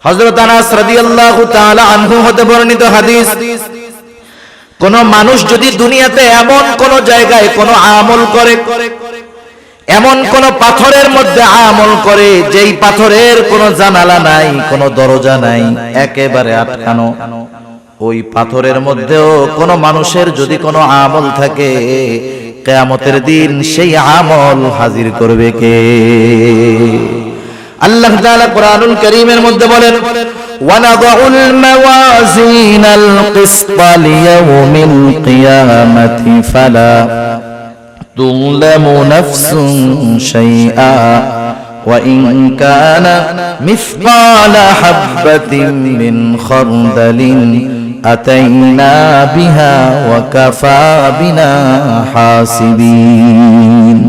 হযরত আনাস রাদিয়াল্লাহু তাআলা আনহু হতে বর্ণিত হাদিস, কোন মানুষ যদি দুনিয়াতে এমন কোন জায়গায় কোন আমল করে, এমন কোন পাথরের মধ্যে আমল করে যেই পাথরের কোন জানালা নাই, কোন দরজা নাই, একেবারে আটকানো, ওই পাথরের মধ্যেও কোন মানুষের যদি কোন আমল থাকে, কিয়ামতের দিন সেই আমল হাজির করবে কে? আল্লাহ তাআলা কোরআনুল কারীমের মধ্যে বলেন, ওয়ানাদাউল মাওয়াজিনাল কিসতা লিয়াউমিল কিয়ামাতি ফালা তুযলামু নাফসুন শাইআ ওয়া ইন কানা মিসকালা হাববাতিন মিন খারদালিন আতাইনা বিহা ওয়া কাফা বিনা হাসিবিন।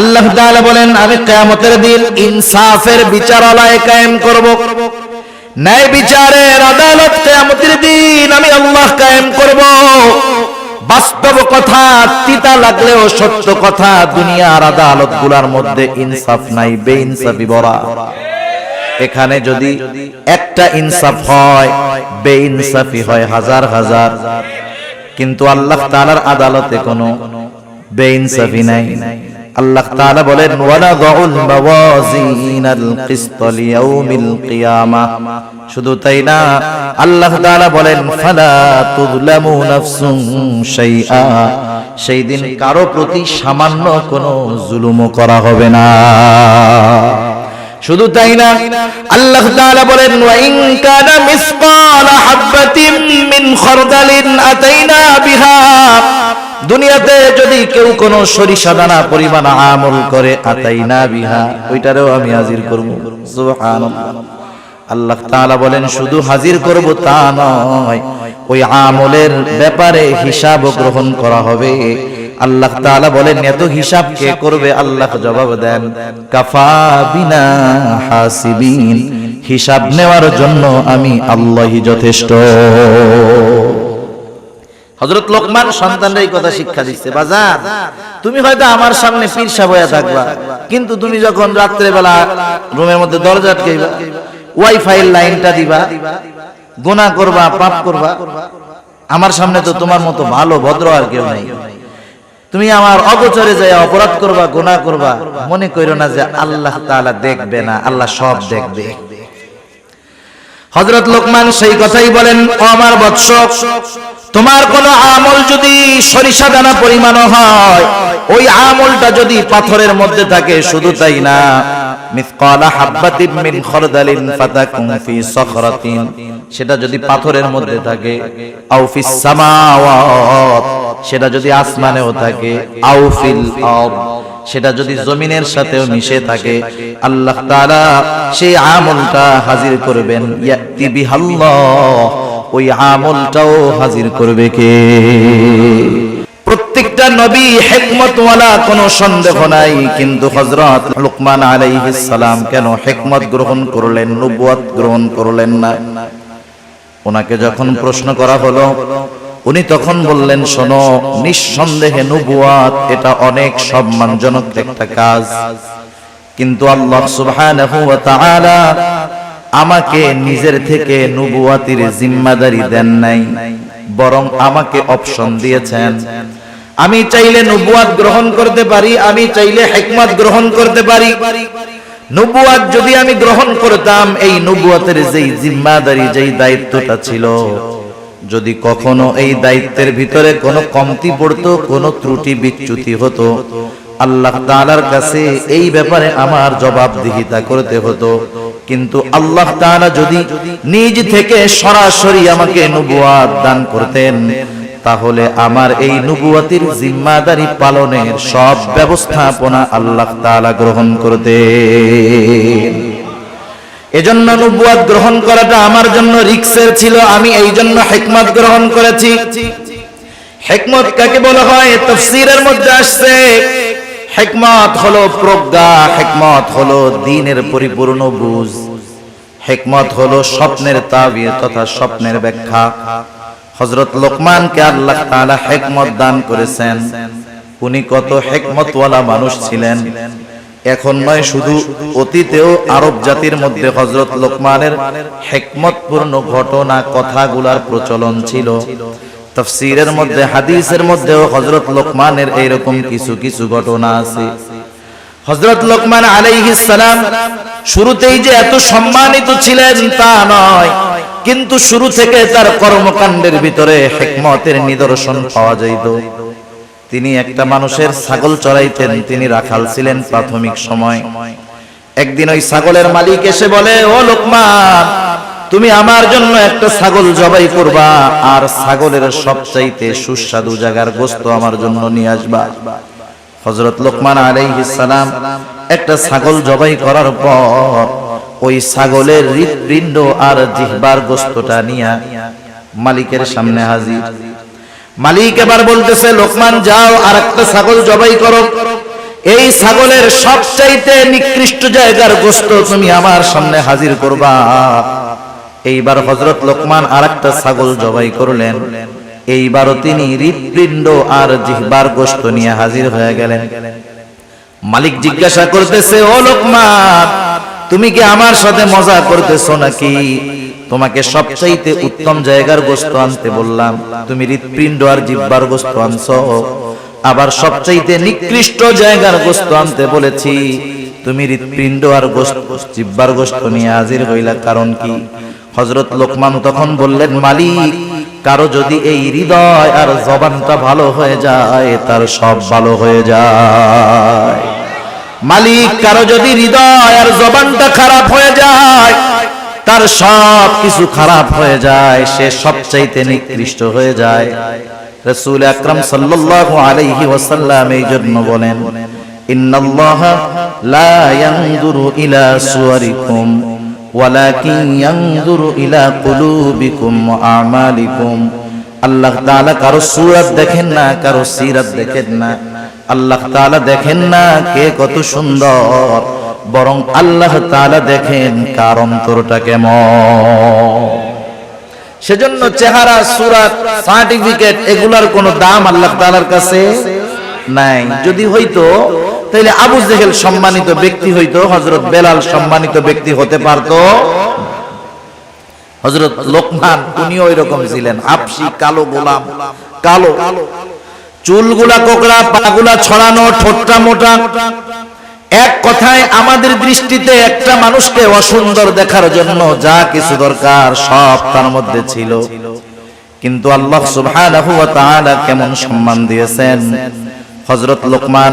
আল্লাহ তাআলা বলেন, আমি কিয়ামতের দিন ইনসাফের বিচারালয় কায়েম করব, ন্যায় বিচারের আদালত কিয়ামতের দিন আমি আল্লাহ কায়েম করব। বাস্তব কথা, তিতা লাগলেও সত্য কথা, দুনিয়ার আদালতগুলোর মধ্যে ইনসাফ নাই, বেইনসাফি ভরা। এখানে যদি একটা ইনসাফ হয়, বেইনসাফি হয় হাজার হাজার, কিন্তু আল্লাহ তাআলার আদালতে কোনো বেইনসাফি নাই। আল্লাহ তাআলা বলেন, ওয়ানাদাউল মাওয়াজিনাল কিসতা লিয়াউমিল কিয়ামাহ। শুধু তাই না, আল্লাহ তাআলা বলেন, ফালা তুযলামু নাফসুন শাইআ। সেই দিন কারো প্রতি সামান্য কোনো জুলুমও করা হবে না। শুধু তাই না, আল্লাহ তাআলা বলেন, ওয়া ইন কানা মিসকালা হাববাতিন মিন খারদালিন আতাইনা বিহা। দুনিয়াতে যদি কেউ কোন সরিষা দানা পরিমাণ আমল করে, আতাইনা বিহা, ওইটারেও আমি হাজির করব। সুবহানাল্লাহ। আল্লাহ তাআলা বলেন, শুধু হাজির করব তা নয়, ওই আমলের ব্যাপারে হিসাব গ্রহণ করা হবে। আল্লাহ তাআলা বলেন, এত হিসাব কে করবে? আল্লাহ জবাব দেন, কাফা বিনা হাসিবিন। হিসাব নেওয়ার জন্য আমি আল্লাহই যথেষ্ট। হযরত লোকমান সন্তানরা এই কথা শিক্ষা দিচ্ছে, বাজার তুমি হয়তো আমার সামনে পীর সাহেব হয়ে থাকবা, কিন্তু তুমি যখন রাত্রে বেলা রুমের মধ্যে দরজা আটকাইবা, ওয়াইফাই লাইনটা দিবা, গুনাহ করবা, পাপ করবা, আমার সামনে তো তোমার মতো ভালো ভদ্র আর কেউ নাই। তুমি আমার অগোচরে যায় অপরাধ করবা, গুনাহ করবা, মনে কইরো না যে আল্লাহ তাআলা দেখবে না, আল্লাহ সব দেখবে। হযরত লোকমান সেই কথাই বলেন, ও আমার বৎস, তোমার কোন আমল যদি সরিষা দানা পরিমাণ হয়, ওই আমলটা যদি পাথরের মধ্যে থাকে, শুধু তাই না, মিসকালা হাববাতিন মিন খারদালিন ফাতাকুন ফি সখরাতিন, সেটা যদি পাথরের মধ্যে থাকে, আও ফিস সামাওয়াত, সেটা যদি আসমানেও থাকে, আও ফিল আরদ, সেটা যদি জমিনের সাথেও মিশে থাকে, আল্লাহ তাআলা সেই আমলটা হাজির করবেন। ইয়াতি বিহাল্লাহ, ওই আমলটাও হাজির করবে কে? প্রত্যেকটা নবী হিকমতওয়ালা, কোনো সন্দেহ নাই, কিন্তু হযরত লুকমান আলাইহিস সালাম কেন হিকমত গ্রহণ করলেন, নবুয়ত গ্রহণ করলেন না? ওনাকে যখন প্রশ্ন করা হলো, উনি তখন বললেন, শোনো, নিঃসন্দেহে নবুয়ত এটা অনেক সম্মানজনক একটা কাজ, কিন্তু আল্লাহ সুবহানাহু ওয়া তাআলা আমাকে নিজের থেকে নবুয়তের জিম্মাদারি দেন নাই, বরং আমাকে অপশন দিয়েছেন। আমি চাইলে নবুয়ত গ্রহণ করতে পারি, আমি চাইলে হিকমত গ্রহণ করতে পারি। নবুয়ত যদি আমি গ্রহণ করতাম, এই নবুয়তের যেই জিম্মাদারি, যেই দায়িত্বটা ছিল, যদি কখনো এই দায়িত্বের ভিতরে কোনো কমতি পড়তো, কোনো ত্রুটি বিচ্যুতি হতো, আল্লাহ তাআলার কাছে এই ব্যাপারে আমার জবাবদিহিতা করতে হতো। কিন্তু আল্লাহ তাআলা যদি নিজ থেকে সরাসরি আমাকে নবুয়ত দান করতেন, তাহলে আমার এই নবুয়তের জিম্মাদারি পালনের সব ব্যবস্থাপনা আল্লাহ তাআলা গ্রহণ করতেন। এজন্য নবুয়ত গ্রহণ করাটা আমার জন্য রিস্কের ছিল, আমি এই জন্য হিকমত গ্রহণ করেছি। হিকমত কাকে বলা হয়? তাফসীরের মধ্যে আসছে, হিকমত হলো প্রজ্ঞা, হিকমত হলো দ্বীনের পরিপূর্ণ বুঝ, হিকমত হলো স্বপ্নের তাবির তথা স্বপ্নের ব্যাখ্যা। হযরত লোকমানকে আল্লাহ তাআলা হিকমত দান করেছেন। উনি কত হিকমতওয়ালা মানুষ ছিলেন, এখন নয়, শুধু অতীতেও আরব জাতির মধ্যে হযরত লোকমানের হিকমতপূর্ণ ঘটনা কথাগুলার প্রচলন ছিল। তাফসীরের মধ্যে, হাদিসের মধ্যেও হযরত লোকমানের এইরকম কিছু কিছু ঘটনা আছে। হযরত লোকমান আলাইহিস সালাম শুরুতেই যে এত সম্মানিত ছিলেন তা নয়, কিন্তু শুরু থেকে তার কর্মকাণ্ডের ভিতরে হিকমতের নিদর্শন পাওয়া যাইত। তিনি একটা মানুষের ছাগল চড়াইতেন, তিনি রাখাল ছিলেন প্রাথমিক সময়। একদিন ওই ছাগলের মালিক এসে বলে, ও লোকমান, তুমি আমার জন্য একটা ছাগল জবাই করবা, আর ছাগলের সবচাইতে সুস্বাদু জায়গার গোশত আমার জন্য নিয়ে আসবা। হযরত লোকমান আলাইহিস সালাম একটা ছাগল জবাই করার পর ওই ছাগলের হৃৎপিণ্ড আর জিহ্বার গোশতটা নিয়ে মালিকের সামনে হাজির। মালিক এবার বলতেছে, লোকমান যাও আর একটা ছাগল জবাই করো, এই ছাগলের সবচাইতে নিকৃষ্ট জায়গার গোশত তুমি আমার সামনে হাজির করবা। এইবার হযরত লোকমান আর একটা ছাগল জবাই করলেন। এইবারও তিনি হৃৎপিণ্ড আর জিহ্বার গোশত নিয়ে হাজির হয়ে গেলেন। মালিক জিজ্ঞাসা করতেছে, ও লোকমান, তুমি কি আমার সাথে মজা করতেছো নাকি? তোমাকে সবচাইতে উত্তম জায়গার গোশত আনতে বললাম, তুমি হৃৎপিণ্ড আর জিহ্বার গোশত আনছো। আবার সবচাইতে নিকৃষ্ট জায়গার গোশত আনতে বলেছি, তুমি হৃৎপিণ্ড আর জিহ্বার গোশত নিয়ে হাজির হইলা, কারণ কি? হযরত লোকমান তখন বললেন, মালিক, কারো যদি এই হৃদয় আর জবানটা ভালো হয়ে যায়, তার সব ভালো হয়ে যায়। মালিক, কারো যদি হৃদয় আর জবানটা খারাপ হয়ে যায়, তার সব কিছু খারাপ হয়ে যায়, সে সবচাইতে নিকৃষ্ট হয়ে যায়। রাসূল আকরাম সাল্লাল্লাহু আলাইহি ওয়াসাল্লাম এই জন্য বলেন, ইন্নাল্লাহা লা ইয়ানজুরু ইলা সুওয়ারিকুম ওয়ালাকিন ইয়ানজুরু ইলা কুলুবিকুম ওয়া আমালিকুম। আল্লাহ তাআলা কারো সূরত দেখেন না, কারো সিরাত দেখেন না। আল্লাহ তাআলা দেখেন না কে কত সুন্দর, বরং আল্লাহ তাআলা দেখেন কার অন্তরটা কেমন। সেজন্য চেহারা, সূরত, সার্টিফিকেট এগুলার কোনো দাম আল্লাহ তাআলার কাছে নাই। যদি হইতো তাহলে আবু জেহেল সম্মানিত ব্যক্তি হইতো, হযরত বেলাল সম্মানিত ব্যক্তি হতে পারতো। হযরত লোকমান উনিও এরকম ছিলেন, হাবশী কালো গোলাম, কালো চুলগুলা কোকড়া, পাগুলা ছড়ানো, ঠোঁটটা মোটা। এক কথায় আমাদের দৃষ্টিতে একটা মানুষকে অসুন্দর দেখার জন্য যা কিছু দরকার সব তার মধ্যে ছিল, কিন্তু আল্লাহ সুবহানাহু ওয়া তাআলা কেমন সম্মান দিয়েছেন। হযরত লোকমান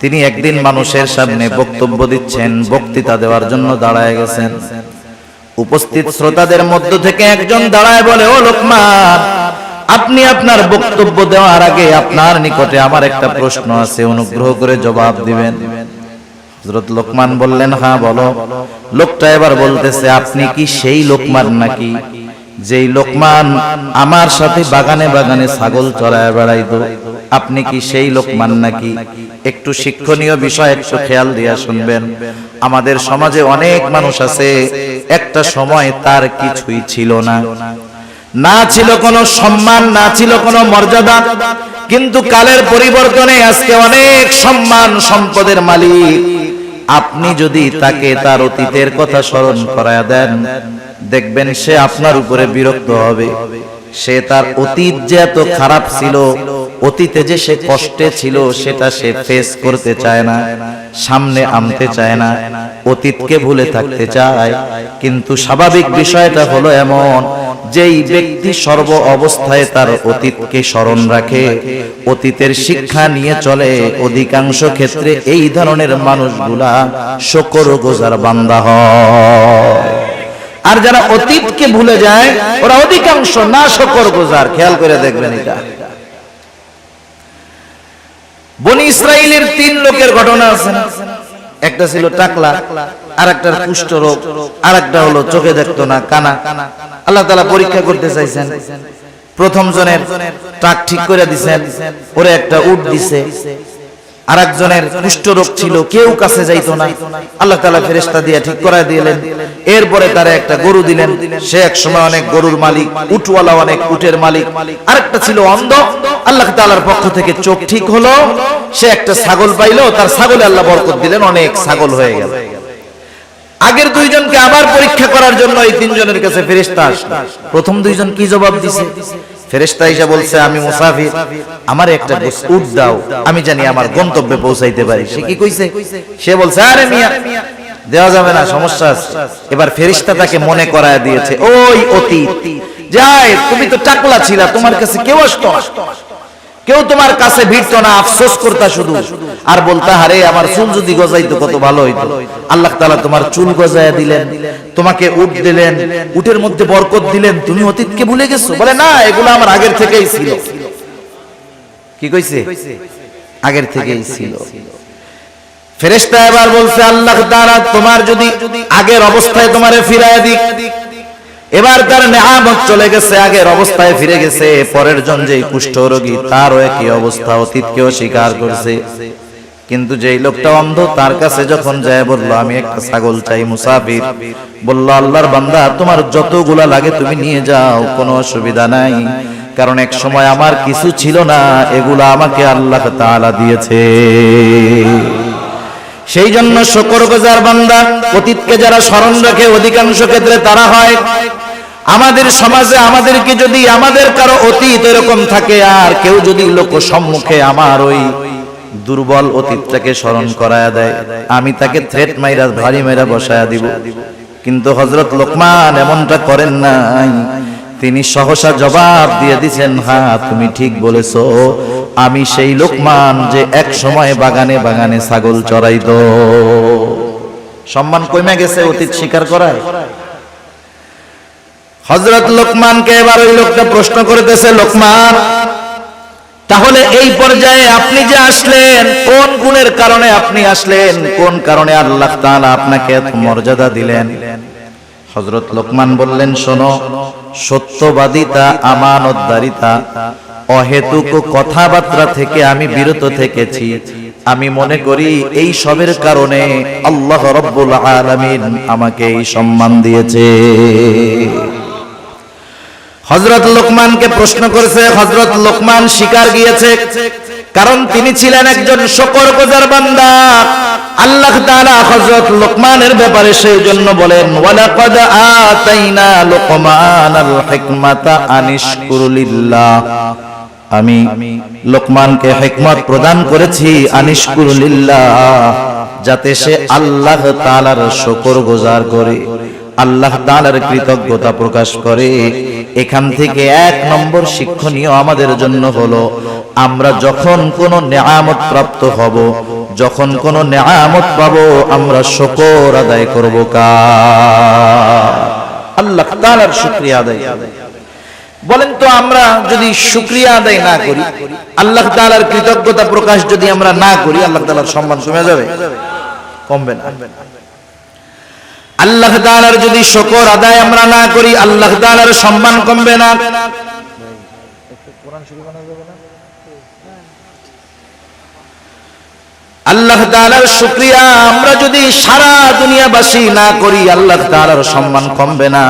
তিনি একদিন মানুষের সামনে বক্তব্য দিচ্ছেন, বক্তৃতা দেওয়ার জন্য দাঁড়ায় গেছেন। উপস্থিত শ্রোতাদের মধ্য থেকে একজন দাঁড়ায় বলে, ও লোকমান, আপনি আপনার বক্তব্য দেওয়ার আগে আপনার নিকটে আমার একটা প্রশ্ন আছে, অনুগ্রহ করে জবাব দিবেন। হযরত লোকমান বললেন, হ্যাঁ বলো। লোকটা এবার বলতেছে, আপনি কি সেই লোকমান নাকি যেই লোকমান আমার সাথে বাগানে বাগানে ছাগল চড়ায় বেড়াইতো? আপনি কি সেই লোকমান নাকি? একটু শিক্ষণীয় বিষয় একটু খেয়াল দিয়া শুনবেন। আমাদের সমাজে অনেক মানুষ আছে, একটা সময় তার কিছুই ছিল না, না ছিল কোনো সম্মান, না ছিল কোনো মর্যাদা, কিন্তু কালের পরিবর্তনে আজকে অনেক সম্মান সম্পদের মালিক। আপনি যদি তাকে তার অতীতের কথা স্মরণ করায়া দেন, দেখবেন সে আপনার উপরে বিরক্ত হবে। সে তার অতীত যে এত খারাপ ছিল, অতীতে যে সে কষ্টে ছিল, সেটা সে ফেস করতে চায় না, সামনে আনতে চায় না, অতীতকে ভুলে থাকতে চায়। কিন্তু স্বাভাবিক বিষয়টা হলো এমন, যেই ব্যক্তি সর্ব অবস্থায় তার অতীতকে স্মরণ রাখে, অতীতের শিক্ষা নিয়ে চলে, অধিকাংশ ক্ষেত্রে এই ধরনের মানুষগুলা শুকরগুজার বান্দা হয়। আর যারা অতীতকে ভুলে যায়, ওরা অধিকাংশ না শুকরগুজার। খেয়াল করে দেখবেন এটা। বনি ইসরাইলের 3 লোকের ঘটনা আছে না? একটা ছিল টাকলা, আরেকটার কুষ্ঠ রোগ, আরেকটা হলো চোখে দেখতো না, কানা। আল্লাহ তাআলা পরীক্ষা করতে চাইছেন। প্রথম জনের টাক ঠিক করে দিয়েছেন, ওরে একটা উট দিছে। আরেকজনের কুষ্ঠরোগ ছিল, কেউ কাছে যাইতো না, আল্লাহ তাআলা ফেরেশতা দিয়ে ঠিক করায় দিলেন। এরপরে তারা একটা গরু দিলেন, সে এক সময় অনেক গরুর মালিক, উটওয়ালা অনেক উটের মালিক। আরেকটা ছিল অন্ধ, আল্লাহ তাআলার পক্ষ থেকে চোখ ঠিক হলো, সে একটা ছাগল পাইলো, তার ছাগলে আল্লাহ বরকত দিলেন, অনেক ছাগল হয়ে গেল। আগের দুইজনকে আবার পরীক্ষা করার জন্য এই তিনজনের কাছে ফেরেশতা আসলো। প্রথম দুইজন কি জবাব দিছে? ফেরেশতা এসে বলছে, আমি মুসাফির, আমার একটা উট দাও, আমি জানি আমার গন্তব্যে পৌঁছাইতে পারি। সে কি কইছে? সে বলছে, আরে মিয়া দেওয়া যাবে না, সমস্যা আছে। এবার ফেরেশতা তাকে মনে করায় দিয়েছে ওই অতীত, যায় তুমি তো টাকলা ছিলা, তোমার কাছে কেউ আসতো না, কেউ তোমার কাছে ভিড়তো না, আফসোস করতা শুধু আর বলতা, আরে আমার চুল যদি গজাইতো কত ভালো হইতো। আল্লাহ তাআলা তোমার চুল গজায়া দিলেন, তোমাকে উট দিলেন, উটের মধ্যে বরকত দিলেন, তুমি অতীতকে ভুলে গেছো? বলে না, এগুলো আমার আগের থেকেই ছিল। কি কইছে? আগের থেকেই ছিল। ফেরেশতা এবার বলছে, আল্লাহ তাআলা তোমার যদি আগের অবস্থায় তোমারে ফিরায় দিক, এবার তার নেয়ামত চলে গেছে, আগের অবস্থায় ফিরে গেছে। পরের জন যে কুষ্ঠরোগী, তারও একই অবস্থা, অতীতকেও স্বীকার করছে। কিন্তু যেই লোকটা অন্ধ, তার কাছে যখন যায় বলল, আমি একটা ছাগল চাই, মুসাফির বলল, আল্লাহর বান্দা তোমার যতগুলা লাগে তুমি নিয়ে যাও, কোনো অসুবিধা নাই, কারণ এক সময় আমার কিছু ছিল না, এগুলা আমাকে আল্লাহ তাআলা দিয়েছে। সেই জন্য শুকরগুজার বান্দা, অতীতকে যারা স্মরণ রাখে অধিকাংশ ক্ষেত্রে তারা হয়। আমাদের সমাজে আমাদেরকে যদি আমাদের কারো অতীত এরকম থাকে, আর কেউ যদি লোক সম্মুখে আমার ওই দুর্বল অতীতটাকে স্মরণ করায়া দেয়, আমি তাকে থ্রেট মাইরা ভারী মাইরা বসায়া দিব। কিন্তু হযরত লোকমান এমনটা করেন নাই, তিনি সহসা জবাব দিয়ে দিয়েছেন, হ্যাঁ তুমি ঠিক বলেছো, আমি সেই লোকমান যে এক সময় বাগানে বাগানে ছাগল চড়াইতো। সম্মান কমে গেছে অতীত স্বীকার করায়। হযরত লোকমানকে এবার ওই লোকটা প্রশ্ন করতেছে, লোকমান তাহলে এই পর্যায়ে আপনি যে আসলেন, কোন গুণের কারণে আপনি আসলেন, কোন কারণে আল্লাহ তাআলা আপনাকে এত মর্যাদা দিলেন? হযরত লোকমান বললেন, শোনো, সত্যবাদিতা, আমানতদারিতা, অহেতুক কথাবার্তা থেকে আমি বিরত থেকেছি। আমি মনে করি এই সবের কারণে আল্লাহ রাব্বুল আলামিন আমাকে এই সম্মান দিয়েছে। হযরত লোকমানকে প্রশ্ন করেছে, হযরত লোকমান স্বীকার গিয়েছে, কারণ তিনি ছিলেন একজন শুকরগুজার বান্দা। আল্লাহ তাআলা হযরত লোকমানের ব্যাপারে সেই জন্য বলেন, ওয়ালাকাদ আতাইনা লোকমানাল হিকমাতা আনিশকুর লিল্লাহ, আমি লোকমানকে হিকমত প্রদান করেছি, আনিশকুর লিল্লাহ, যাতে সে আল্লাহ তাআলার শুকরগুজার করে, আল্লাহ তাআলার কৃতজ্ঞতা প্রকাশ করে। এখান থেকে এক নম্বর শিক্ষণীয় আমাদের জন্য হলো, আমরা যখন কোনো নেয়ামত প্রাপ্ত হব, যখন কোনো নেয়ামত পাবো, আমরা শুকর আদায় করব কার? আল্লাহ তাআলার শুকরিয়া আদায়। বলেন তো, আমরা যদি শুকরিয়া আদায় না করি, আল্লাহ তাআলার কৃতজ্ঞতা প্রকাশ যদি আমরা না করি, আল্লাহ তাআলার সম্মান কমে যাবে? কমবে না। আল্লাহ তাআলার যদি শুকর আদায় আমরা না করি, আল্লাহ তাআলার সম্মান কমবে না। আল্লাহ তাআলার শুকরিয়া আমরা যদি সারা দুনিয়াবাসী না করি, আল্লাহ তাআলার সম্মান কমবে না।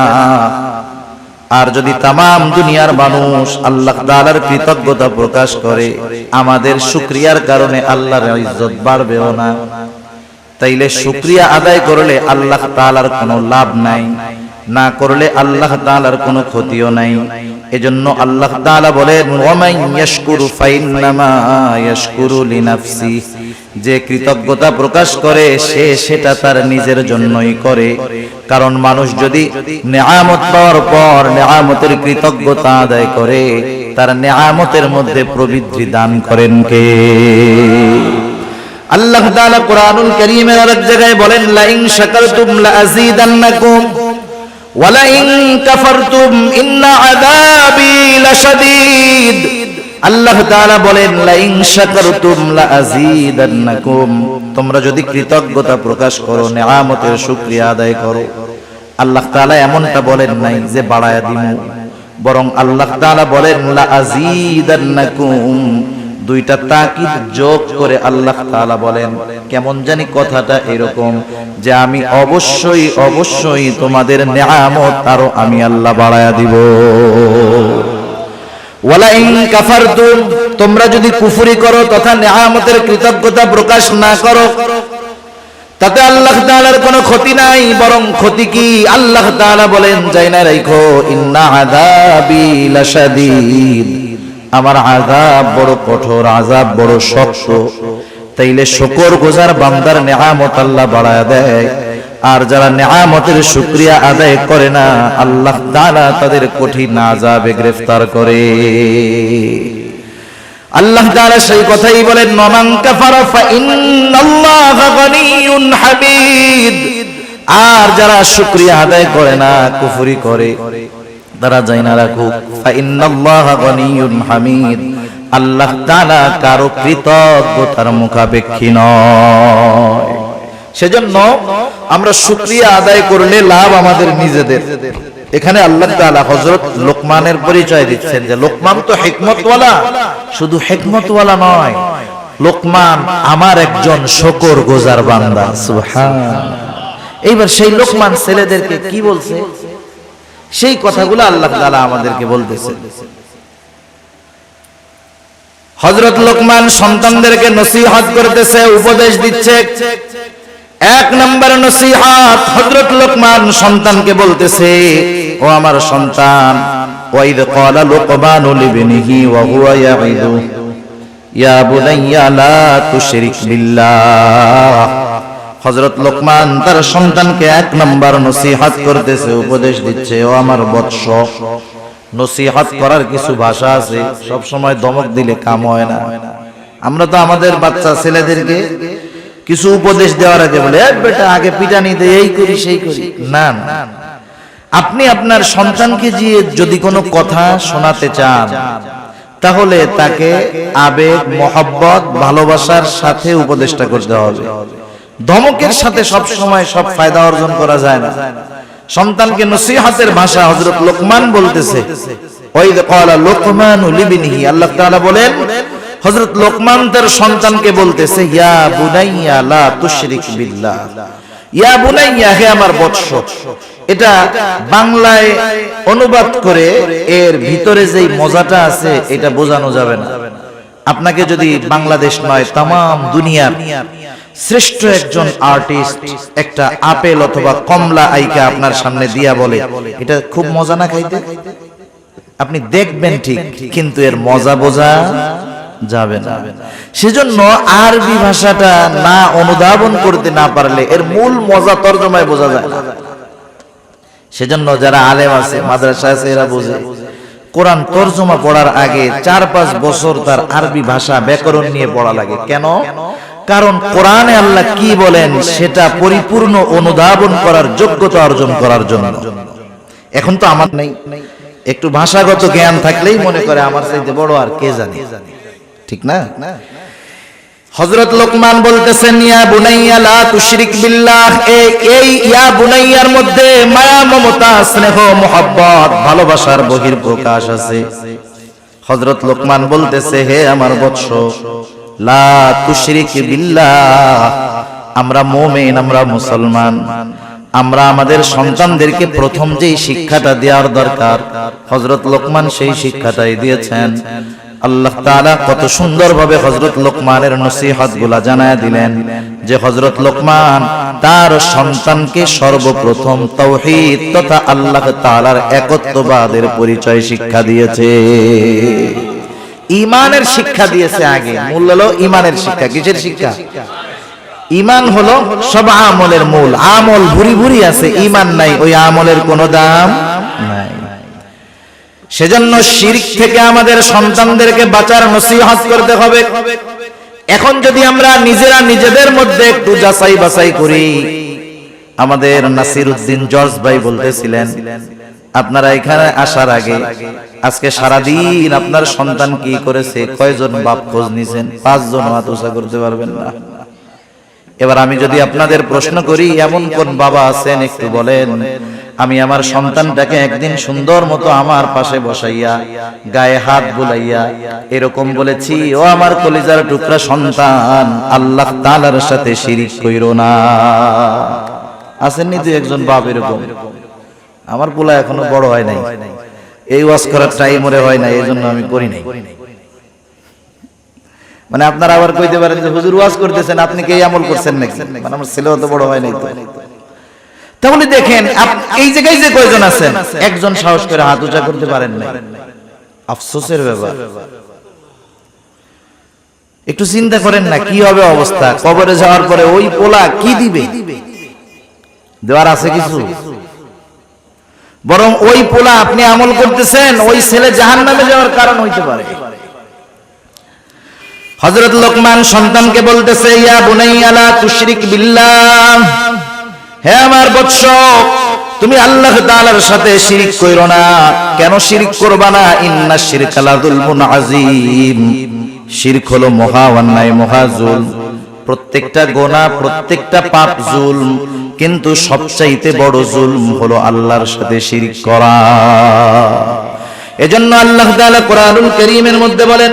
আর যদি তামাম দুনিয়ার মানুষ আল্লাহ তাআলার কৃতজ্ঞতা প্রকাশ করে, আমাদের শুকরিয়ার কারণে আল্লাহর ইজ্জত বাড়বেও না। তাইলে শুকরিয়া আদায় করলে আল্লাহ তাআলার কোনো লাভ নাই, না করলে আল্লাহ তাআলার কোনো ক্ষতিও নাই। এজন্য আল্লাহ তাআলা বলেন, ওয়ামান ইয়াশকুরু ফাইন্নামা ইয়াশকুরু লিনাফসি, যে কৃতজ্ঞতা প্রকাশ করে সে সেটা তার নিজের জন্যই করে। কারণ মানুষ যদি নেয়ামত পাওয়ার পর নেয়ামতের কৃতজ্ঞতা আদায় করে, তার নেয়ামতের মধ্যে প্রবৃদ্ধি দান করেন কে? আল্লাহ তাআলা কুরআনুল কারীমের আরেক জায়গায় বলেন, লা ইন শাকারতুম লা আযীদান্নাকুম ওয়া লা ইন কাফারতুম ইন্না আযাবী লাশাদীদ। আল্লাহ তাআলা বলেন, লা ইন শাকারতুম লা আযীদান্নাকুম, তোমরা যদি কৃতজ্ঞতা প্রকাশ করো, নেয়ামতের শুকরিয়া আদায় করো, আল্লাহ তাআলা এমনটা বলেন নাই যে বাড়ায়া দিমু, বরং আল্লাহ তাআলা বলেন লা আযীদান্নাকুম, দুইটা তাকিদ যোগ করে আল্লাহ তাআলা বলেন, কেমন জানি কথাটা এরকম যে আমি অবশ্যই অবশ্যই তোমাদের নিয়ামত আরো আমি আল্লাহ বাড়ায়া দিব। ওয়ালা ইন কাফারতুম, তোমরা যদি কুফরি করো তথা নিয়ামতের কৃতজ্ঞতা প্রকাশ না করো, তাতে আল্লাহ তাআলার কোনো ক্ষতি নাই, বরং ক্ষতি কি? আল্লাহ তাআলা বলেন, যাই না রাখো, ইন্না আযাবি লাশাদীদ, আমার আযাব বড় কঠোর, আযাব বড় শক্ত। তাইলে শুকর গুজার বান্দার নিয়ামত আল্লাহ বাড়ায় দেয়, আর যারা নিয়ামতের শুকরিয়া আদায় করে না আল্লাহ তাআলা তাদের কঠিন আযাবে গ্রেফতার করে। আল্লাহ তাআলা সেই কথাই বলেন, মান কাফারা ফা ইন্নাল্লাহা গনিয়্যুন হামিদ, আর যারা শুকরিয়া আদায় করে না, কুফরি করে, তারা জানা রাখুক, ফা ইন্নাল্লাহা গনিয়্যুন হামিদ, আল্লাহ তাআলা কারো কৃতজ্ঞতার মুখাপেক্ষী নয়। সেজন্য আমরা শুকরিয়া আদায় করলে লাভ আমাদের নিজেদের। এখানে আল্লাহ তাআলা হযরত লোকমানের পরিচয় দিচ্ছেন যে লোকমান তো হিকমতওয়ালা, শুধু হিকমতওয়ালা নয়, লোকমান আমার একজন শুকরগুজার বান্দা। সুবহানাল্লাহ। এইবার সেই লোকমান ছেলেদেরকে কি বলছে, সেই কথাগুলো আল্লাহ তাআলা আমাদেরকে বলতেছে। হযরত লোকমান সন্তানদেরকে নসিহত করতেছে, উপদেশ দিচ্ছে। এক নম্বর নসিহত, হযরত লোকমান সন্তানকে বলতেছে, ও আমার সন্তান, ওয়াইদ ক্বালা লুকমানু লিবনিহি ওয়া হুয়া ইয়াইদু ইয়া বুনাইয়া লা তুশরিক বিল্লাহ। হযরত লোকমান তার সন্তানকে এক নম্বর নসিহত করতেছে, উপদেশ দিচ্ছে, ও আমার বৎস। নসিহত করার কিছু ভাষা আছে, সব সময় ধমক দিলে কাম হয় না। আমরা তো আমাদের বাচ্চা ছেলেদেরকে কিছু উপদেশ দেওয়ার আগে বলে, বেটা আগে পিটানি দে, এই করি সেই করি। না, আপনি আপনার সন্তানকে যদি কোনো কথা শোনাতে চান, তাহলে তাকে আবেগ, মহব্বত, ভালোবাসার সাথে উপদেশটা করতে হবে। ধমকের সাথে সব সময় সব ফায়দা অর্জন করা যায় না। সন্তানকে নসিহতের ভাষা হযরত লোকমান বলতেছে, ওয়াইদ ক্বালা লুকমানু লিবনিহি, আল্লাহ তাআলা বলেন হযরত লোকমান তার সন্তানকে বলতেছে, ইয়া বুনাইয়া লা তুশরিক বিল্লাহ, ইয়া বুনাইয়া, হে আমার বৎস। এটা বাংলায় অনুবাদ করে এর ভিতরে যেই মজাটা আছে এটা বোঝানো যাবে না। আপনাকে যদি বাংলাদেশ নয় তাম দুনিয়ার শ্রেষ্ঠ একজন আর্টিস্ট একটা আপেল অথবা কমলা আইকা আপনার সামনে দিয়া বলে, এটা খুব মজা না খাইতে, আপনি দেখবেন ঠিক, কিন্তু এর মজা বোঝা যাবে না। সেজন্য আরবি ভাষাটা না অনুধাবন করতে না পারলে এর মূল মজা তরজমায় বোঝা যায় না। সেজন্য যারা আলেম আছে, মাদ্রাসা আছে, এরা বোঝে কোরআন তরজমা পড়ার আগে 4-5 বছর তার আরবি ভাষা ব্যাকরণ নিয়ে পড়া লাগে। কেন? কারণ কোরআনে আল্লাহ কি বলেন সেটা পরিপূর্ণ অনুধাবন করার যোগ্যতা অর্জন করার জন্য। এখন তো আমার নেই, একটু ভাষাগত জ্ঞান থাকলেই মনে করে আমার চাইতে বড় আর কে জানে, ঠিক না? হযরত লোকমান বলতেছেন, ইয়া বুনাইয়া লা তুশরিক বিল্লাহ, এই ইয়া বুনাইয়ার মধ্যে মায়া, মমতা, স্নেহ, মোহাব্বত, ভালোবাসার বহির্প্রকাশ আছে। হযরত লোকমান বলতেছে, হে আমার বৎস, লা তুশরিক বিল্লাহ, আমরা মুমিন, আমরা মুসলমান, আমরা আমাদের সন্তানদেরকে প্রথম যেই শিক্ষাটা দেওয়ার দরকার হযরত লোকমান সেই শিক্ষাটাই দিয়েছেন। আল্লাহ তাআলা কত সুন্দরভাবে হযরত লোকমানের নসিহতগুলো জানায় দিলেন যে হযরত লোকমান তার সন্তানকে সর্বপ্রথম তাওহীদ তথা আল্লাহ তাআলার একত্ববাদের পরিচয় শিক্ষা দিয়েছে, ঈমানের শিক্ষা দিয়েছে। আগে মূল হলো ঈমানের শিক্ষা। কিসের শিক্ষা? ঈমান হলো সব আমলের মূল। আমল ভুরি ভুরি আছে, ঈমান নাই, ওই আমলের কোনো দাম নাই। সেজন্য শিরক থেকে আমাদের সন্তানদেরকে বাঁচার নসিহত করতে হবে। এখন যদি আমরা নিজেরা নিজেদের মধ্যে একটু যাচাই বাছাই করি, আমাদের নাসিরউদ্দিন জর্জ ভাই বলতেছিলেন, আপনারা এখানে আসার আগে আজকে সারাদিন আপনার সন্তান কি করেছে, কয়জন বাপ খোঁজ নিছেন? 5 জন হাত উঁচা করতে পারবেন না। এবার আমি যদি আপনাদের প্রশ্ন করি, এমন কোন বাবা আছেন একটু বলেন, আমি আমার সন্তানটাকে একদিন সুন্দর মতো আমার পাশে বসাইয়া গায়ে হাত বুলাইয়া এরকম বলেছি, ও আমার কলিজার টুকরা সন্তান, আল্লাহ তাআলার সাথে শিরিক কইরো না। আসেননি যে একজন বাপ এরকম, আমার পোলা এখনো বড় হয় নাই, এই ওয়াজ করার টাইম ওরে হয় না, এই জন্য আমি করি নাই। মানে আপনারা আবার কইতে পারেন যে হুজুর ওয়াজ করতেছেন, আপনি কি এই আমল করছেন নাকি? মানে আমার ছেলেও তো বড় হয় নাই। তো তাহলে দেখেন এই জায়গায় যে কয়জন আছেন, একজন সাহস করে হাত উঁচা করতে পারেন না, আফসোসের ব্যাপার। একটু চিন্তা করেন না কি হবে অবস্থা, কবরে যাওয়ার পরে ওই পোলা কি দিবে? দেওয়ার আছে কিছু? বরং ওই পোলা আপনি আমল করতেছেন, ওই ছেলে জাহান্নামে যাওয়ার কারণ হইতে পারে। হযরত লোকমান সন্তানকে বলতেছে, ইয়া বুনাইয়া লা তুশরিক বিল্লাহ, হে আমার বৎস, তুমি আল্লাহ তাআলার সাথে শিরক কইরো না। কেন শিরক করবা না? ইন্নাশ শিরকা লাযুলমুন আযীম, শিরক হলো মহা অন্যায়, মহা জুলম। প্রত্যেকটা গুনাহ, প্রত্যেকটা পাপ জুলম, কিন্তু সবচাইতে বড় জুলম হলো আল্লাহর সাথে শিরক করা। এজন্য আল্লাহ তাআলা কোরআনুল কারীমের মধ্যে বলেন,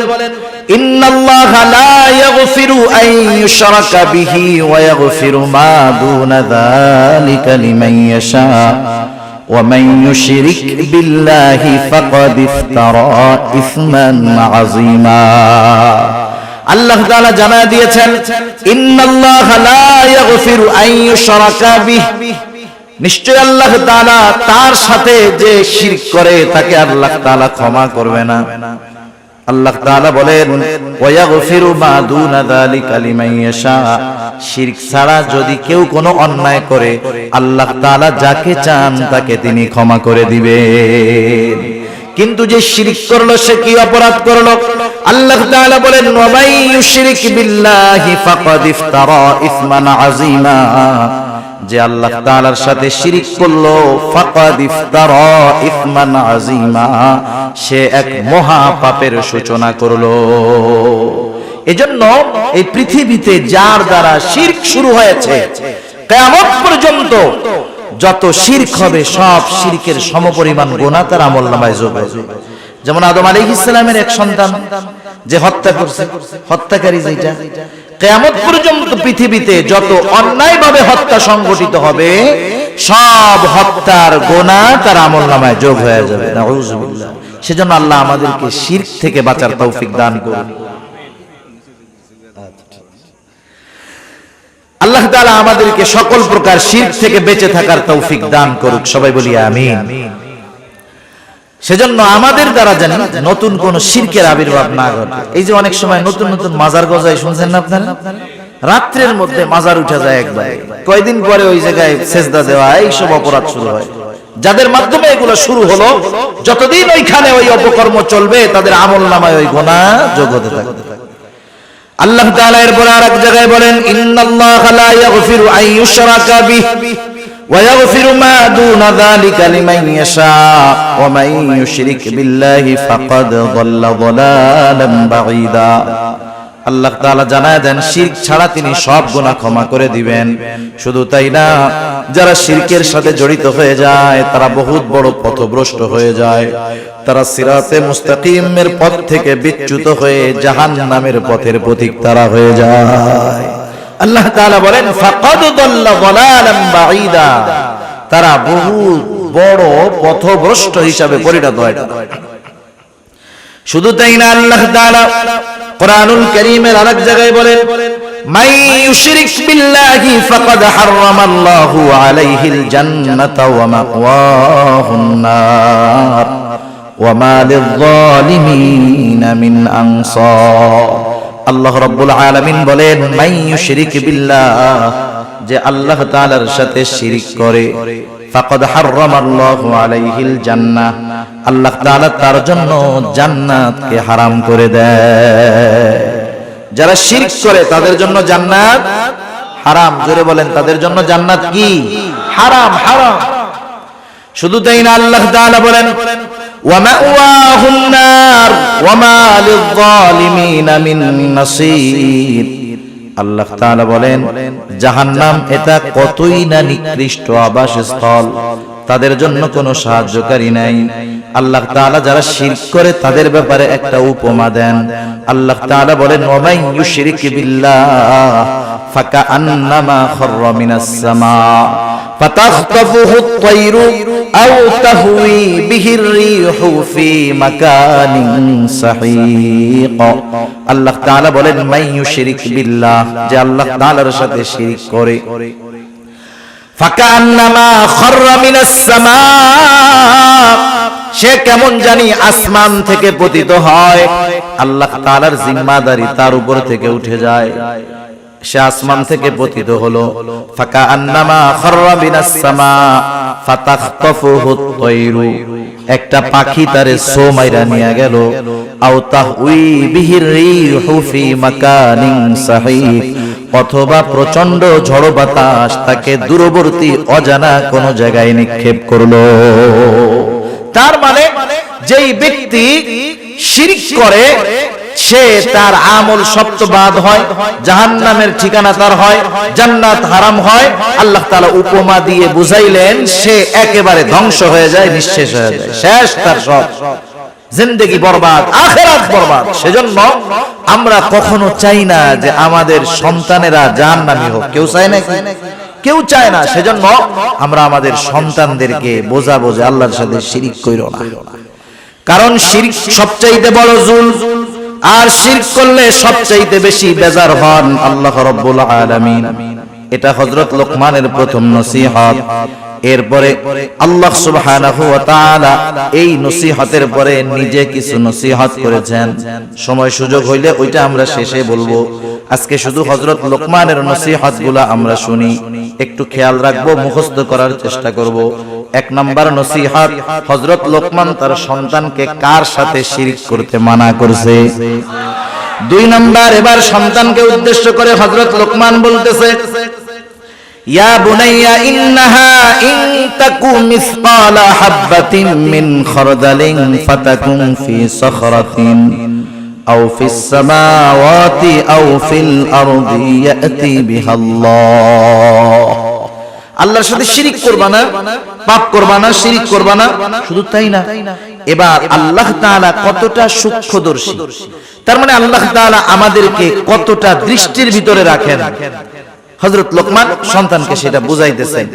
ইন্নাল্লাহা লা ইয়াগফিরু আন ইউশরাকা বিহি ওয়া ইয়াগফিরু মা দুনা যালিকা লিমান ইয়াশা ওয়া মান ইউশরিক বিল্লাহি ফাকাদ ইফতারা ইসমান আযীমা। আল্লাহ তাআলা জানায় দিয়েছেন, ইন্নাল্লাহা লা ইয়াগফিরু আন ইউশরাকা বিহি, নিশ্চয় আল্লাহ তাআলা তার সাথে যে শিরক করে তাকে আল্লাহ তাআলা ক্ষমা করবে না। আল্লাহ তাআলা বলেন, ওয়া ইয়াগফিরু মা দুনা যালিকা লিমান ইয়াশা, শিরক ছাড়া যদি কেউ কোনো অন্যায় করে আল্লাহ তাআলা যাকে চান তাকে তিনি ক্ষমা করে দিবেন। কিন্তু যে শিরক করলো সে কি অপরাধ করলো? আল্লাহ তাআলা বলেন, ওয়া মান ইউশরিক বিল্লাহি ফাকাদ ইফতারা ইসমান আযীমা, যে আল্লাহ তাআলার সাথে শিরক করলো, ফাকাদ ইফতারা ইসমান আযীমা, সে এক মহা পাপের সূচনা করলো। এজন্য এই পৃথিবীতে যার দ্বারা শিরক শুরু হয়েছে, কিয়ামত পর্যন্ত যত শিরক হবে সব শিরকের সমপরিমাণ গুনাহ তার আমলনামায় যোগ হবে। যেমন আদম আলাইহিস সালামের এক সন্তান যে হত্যা করছে, হত্যাকারী যেটা, কিয়ামত পর্যন্ত পৃথিবীতে যত অন্যায়ভাবে হত্যা সংগঠিত হবে সব হত্যার গুনাহ তার আমলনামায় যোগ হয়ে যাবে। নাউযুবিল্লাহ। সেজন্য আল্লাহ আমাদেরকে শিরক থেকে বাঁচার তৌফিক দান করুন। আল্লাহ তাআলা আমাদেরকে সকল প্রকার শিরক থেকে বেঁচে থাকার তৌফিক দান করুক, সবাই বলি আমিন। সেজন্য আমাদের দ্বারা জানি নতুন কোন শিরকের আবির্ভাব না ঘটে। এই যে অনেক সময় নতুন নতুন মাজার গজায়, শুনছেন না আপনারা? রাত্রের মধ্যে মাজার উঠে যায় একবার, কয়দিন পরে ওই জায়গায় সেজদা দেওয়া, এইসব অপরাধ শুরু হয়। যাদের মাধ্যমে এগুলো শুরু হলো, যতদিন ওইখানে ওই অপকর্ম চলবে তাদের আমলনামায় ওই গুনাহ যোগ হতে থাকবে। আল্লাহ তাআলা এরপর আরেক জায়গায় বলেন, ইন্নাল্লাহা লা ইয়াগফিরু আন ইউশরাকা বিহি ওয়া ইয়াগফিরু মা দুনা যালিকা লিমান ইয়াশা ওয়া মান ইউশরিক বিল্লাহি ফাকাদ যাল্লা যালালান বাঈদা। আল্লাহ তাআলা জানায় দেন, শিরক ছাড়া তিনি সব গুনাহ ক্ষমা করে দিবেন। শুধু তাই না, যারা শিরকের সাথে জড়িত হয়ে যায় তারা বহুত বড় পথভ্রষ্ট হয়ে যায়, তারা সিরাতে মুস্তাকিমের পথ থেকে বিচ্যুত হয়ে জাহান্নামের পথের পথিক তারা হয়ে যায়। আল্লাহ তাআলা বলেন, ফাকাদ যাল্লা যালালান বাঈদা, তারা বহুত বড় পথভ্রষ্ট হিসাবে পরিণত হয়। শুধু তাই না, আল্লাহ তাআলা কোরআনুল কারীমের আরেক জায়গায় বলেন, মান ইউশরিক বিল্লাহি ফাকাদ হারামাল্লাহু আলাইহিল জান্নাতা ওয়া মাওয়াহুন নার ওয়া মা লিয-যালিমিনা মিন আনসার। আল্লাহ রাব্বুল আলামিন বলেন, মান ইউশরিক বিল্লাহ, যে আল্লাহ তাআলার সাথে শিরক করে, ফাকাদ হারামাল্লাহু আলাইহিল জান্নাহ, আল্লাহ তাআলা তার জন্য জান্নাতকে হারাম করে দেয়। যারা শিরক করে তাদের জন্য জান্নাত হারাম। জোরে বলেন, তাদের জন্য জান্নাত কি? হারাম, হারাম। শুধু তাই না, আল্লাহ তাআলা বলেন, ওয়া মাওয়াহুন নার ওয়া মা লিয-যালিমিনা মিন নাসীর। আল্লাহ তাআলা বলেন, জাহান্নাম এটা কতই না নিকৃষ্ট আবাসস্থল, তাদের জন্য কোনো সাহায্যকারী নাই। আল্লাহ তাআলা যারা শিরক করে তাদের ব্যাপারে একটা উপমা দেন। আল্লাহ তাআলা বলেন, ওয়া মান ইউশরিক বিল্লাহ ফাকাআন্নামা খাররা মিনাস সামা ফাতাখতাফুহু আত-তায়রু আও তাহওয়ি বিহির রিহু ফি মাকানিন সাহিক। আল্লাহ তাআলা বলেন, মান ইউশরিক বিল্লাহ, যে আল্লাহ তাআলার সাথে শিরক করে, ফাকান্নামা খাররা মিনাস সামা, সে কেমন জানি আসমান থেকে পতিত হয়। আল্লাহ তাআলার জিম্মাদারি তার উপর থেকে উঠে যায়, সে আসমান থেকে পতিত হলো। ফাকান্নামা খাররা মিনাস সামা ফাতাখতাফুহু আত-তায়রু, একটা পাখি তারে সো মাইরা নিয়ে গেল। আও তাহউই বিহির রিহু ফি মাকানিন সাহিক, অথবা প্রচন্ড ঝড় বাতাস তাকে দূরবর্তী অজানা কোন জায়গায় নিক্ষেপ করলো। তার মানে যেই ব্যক্তি শিরক করে সে তার আমল সব বাদ হয়, জাহান্নামের ঠিকানা তার হয়, জান্নাত হারাম হয়। আল্লাহ তাআলা উপমা দিয়ে বুঝাইলেন সে একেবারে ধ্বংস হয়ে যায়, নিঃশেষ হয়ে যায়, শেষ তার সব, জিন্দেগি বরবাদ, আখিরাত বরবাদ। সেজন্য আমরা কখনো চাই না যে আমাদের সন্তানেরা জাহান্নামী হোক, কেউ চায় না, কেউ চায় না। সেজন্য আমরা আমাদের সন্তানদেরকে বোঝাবো যে আল্লাহর সাথে শিরক কইরো না, কারণ শিরক সবচাইতে বড় জুলম, আর শিরক করলে সবচাইতে বেশি বেজার হন আল্লাহ রাব্বুল আলামিন। এটা হযরত লোকমানের প্রথম নসিহত। এরপরে আল্লাহ সুবহানাহু ওয়া তাআলা এই নসিহতের পরে নিজে কিছু নসিহত করেছেন। সময় সুযোগ হইলে ওইটা আমরা শেষে বলবো। আজকে শুধু হযরত লোকমানের নসিহতগুলো আমরা শুনি, একটু খেয়াল রাখবো, মুখস্থ করার চেষ্টা করব। এক নাম্বার নসিহত, হযরত লোকমান তার সন্তানকে কার সাথে শিরক করতে মানা করছে। দুই নাম্বার, এবার সন্তানকে উদ্দেশ্য করে হযরত লোকমান বলতেছে, ইয়া বুনাইয়া ইন্নাহা ইন তাকু মিসকালা হাববাতিন মিন খারদালিন ফাতাকুন ফি সাখরাতিন আও ফিস সামাওয়াতি আও ফিল আরদি ইয়াতি বিহাল্লাহ। আল্লাহর সাথে শিরক করবা না, পাপ করবা না, শিরক করবা না। শুধু তাই না, এবার আল্লাহ তাআলা কতটা সূক্ষ্মদর্শী, তার মানে আল্লাহ তাআলা আমাদেরকে কতটা দৃষ্টির ভিতরে রাখেন। হযরত লোকমান সন্তানকে সেটা বুঝাইতেছেন।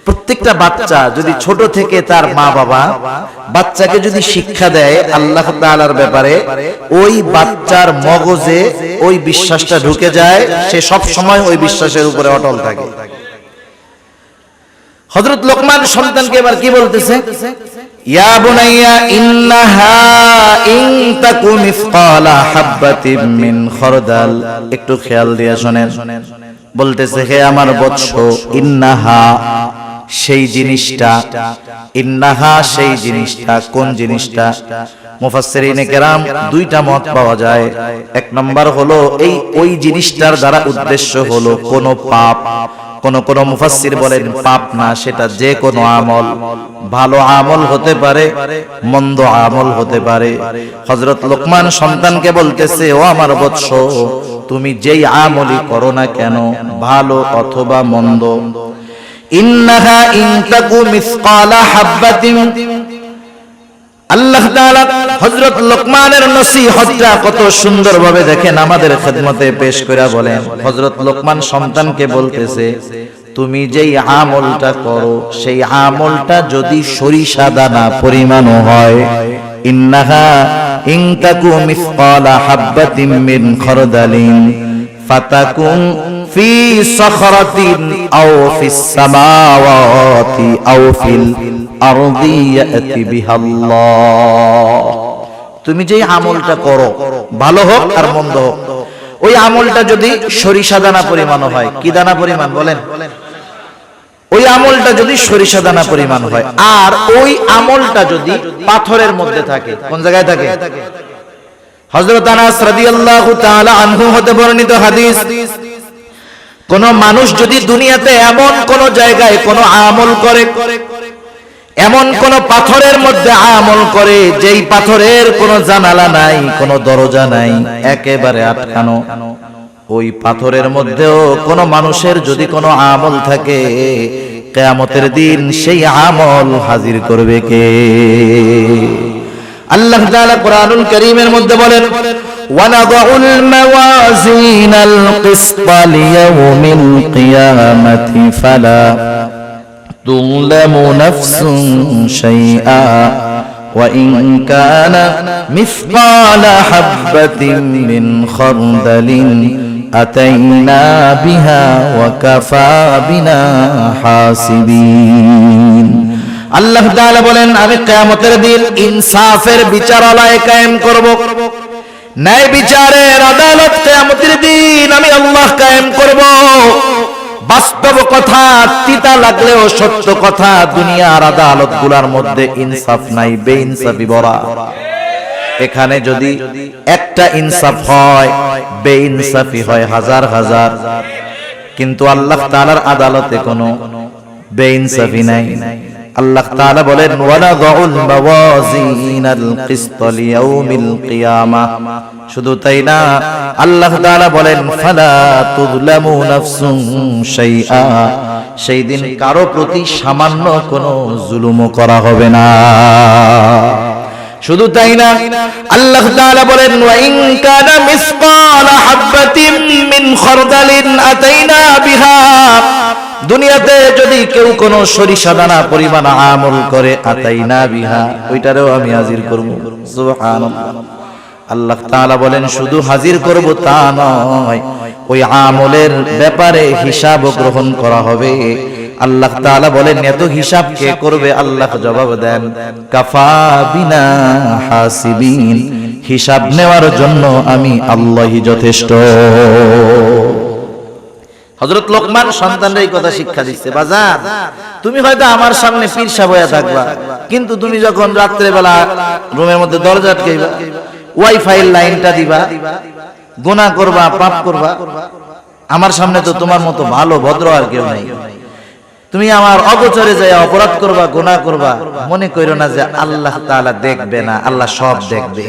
প্রত্যেকটা বাচ্চা যদি ছোট থেকে তার মা বাবা বাচ্চাকে যদি শিক্ষা দেয় আল্লাহ তাআলার ব্যাপারে, ওই বাচ্চার মগজে ওই বিশ্বাসটা ঢুকে যায়, সে সব সময় ওই বিশ্বাসের উপরে অটল থাকে। হযরত লোকমান সন্তানকে এবার কি বলতেছে, ইয়া বুনাইয়া ইন্নাহা ইন তাকু মিসকালা হাববাতিন মিন খারদাল। একটু খেয়াল দিয়ে শুনেন, বলতেছে, হে আমার বৎস, ইন্নাহা সেই জিনিসটা, ইন্নাহা সেই জিনিসটা, কোন জিনিসটা? মুফাসসিরিনে কেরাম দুইটা মত পাওয়া যায়। এক নাম্বার হলো এই ওই জিনিসটার দ্বারা উদ্দেশ্য হলো কোন পাপ। কোন কোন মুফাসসির বলেন পাপ না, সেটা যে কোনো আমল, ভালো আমল হতে পারে, মন্দ আমল হতে পারে। হযরত লোকমান সন্তানকে বলতেছে, ও আমার বৎস, তুমি যেই আমলই করো না কেন, ভালো অথবা মন্দ, ইন্নাহা ইন তাকু মিসকালা হাববাতিন। আল্লাহ তাআলা হযরত লোকমানের নসিহতটা কত সুন্দরভাবে দেখেন আমাদের খেদমতে পেশ করে বলেন। হযরত লোকমান সন্তানকে বলতেছে, তুমি যেই আমলটা করো সেই আমলটা যদি সরিষা দানা পরিমাণও হয়, ইন্নাহা ইন তাকু মিসকালা হাববাতিন মিন খারদালিন ফাতাকুন ফি সাখরাতিন আও ফিস সামাওয়াতি আও ফিল আরদি ইয়াতি বিহাল্লাহ। তুমি যেই আমলটা করো, ভালো হোক আর মন্দ হোক, ওই আমলটা যদি সরিষা দানা পরিমাণ হয়, কি দানা পরিমাণ বলেন? ওই আমলটা যদি সরিষা দানা পরিমাণ হয়, আর ওই আমলটা যদি পাথরের মধ্যে থাকে, কোন জায়গায় থাকে? হযরত আনাস রাদিয়াল্লাহু তাআলা আনহু হতে বর্ণিত হাদিস, কোন মানুষ যদি দুনিয়াতে এমন কোন জায়গায় কোন আমল করে, এমন কোন পাথরের মধ্যে আমল করে যেই পাথরের কোনো জানালা নাই, কোনো দরজা নাই, একেবারে আটকানো, ওই পাথরের মধ্যেও কোন মানুষের যদি কোনো আমল থাকে, কিয়ামতের দিন সেই আমল হাজির করবে কে? আল্লাহ তাআলা কোরআনুল কারীমের মধ্যে বলেন, ওয়ানাদাউল মাওয়াজিনাল কিসতা লিয়াউমিল কিয়ামাতি ফালা তুযলামু নাফসুন শাইআ ওয়া ইন কানা মিসকালা হাববাতিন মিন খারদালিন আতাইনা বিহা ওয়া কাফা বিনা হাসিবিন। আল্লাহ তাআলা বলেন, আমি কিয়ামতের দিন ইনসাফের বিচারালয় কায়েম করব, ন্যায় বিচারের আদালত কিয়ামতের দিন আমি আল্লাহ কায়েম করব। বাস্তব কথা, তিতা লাগলেও সত্য কথা, দুনিয়ার আদালতগুলোর মধ্যে ইনসাফ নাই, বেইনসাফি ভরা। এখানে যদি একটা ইনসাফ হয়, বেইনসাফি হয় হাজার হাজার, কিন্তু আল্লাহ তাআলার আদালতে কোনো বেইনসাফি নাই। আল্লাহ তাআলা বলেন, ওয়ানাদাউল মাওয়াজিনাল কিসতা লিয়াউমিল কিয়ামাহ। শুধু তাই না, আল্লাহ তাআলা বলেন, ফালা তুযলামু নাফসুন শাইআ। সেই দিন কারো প্রতি সামান্য কোনো জুলুমও করা হবে না। শুধু তাই না, আল্লাহ তাআলা বলেন, ওয়া ইন কানা মিসকালা হাববাতিন মিন খারদালিন আতাইনা বিহা। দুনিয়াতে যদি কেউ কোনো সরিষা দানা পরিমাণ আমল করে, আতাইনা বিহা, ওইটারেও আমি হাজির করব। সুবহানাল্লাহ। আল্লাহ তাআলা বলেন, শুধু হাজির করব তা নয়, ওই আমলের ব্যাপারে হিসাব গ্রহণ করা হবে। আল্লাহ তাআলা বলেন, এত হিসাব কে করবে? আল্লাহ জবাব দেন, কাফা বিনা হাসিবিন। হিসাব নেওয়ার জন্য আমি আল্লাহই যথেষ্ট। হযরত লোকমান সন্তানদের এই কথা শিক্ষা দিচ্ছে, বাজার তুমি হয়তো আমার সামনে পীর সাহেব হয়ে থাকবা, কিন্তু তুমি যখন রাত্রে বেলা রুমের মধ্যে দরজা আটকাইবা, ওয়াইফাই লাইনটা দিবা, গুনাহ করবা, পাপ করবা, আমার সামনে তো তোমার মতো ভালো ভদ্র আর কেউ নাই। তুমি আমার অগোচরে যায় অপরাধ করবা, গুনাহ করবা, মনে কইরো না যে আল্লাহ তাআলা দেখবে না, আল্লাহ সব দেখবে।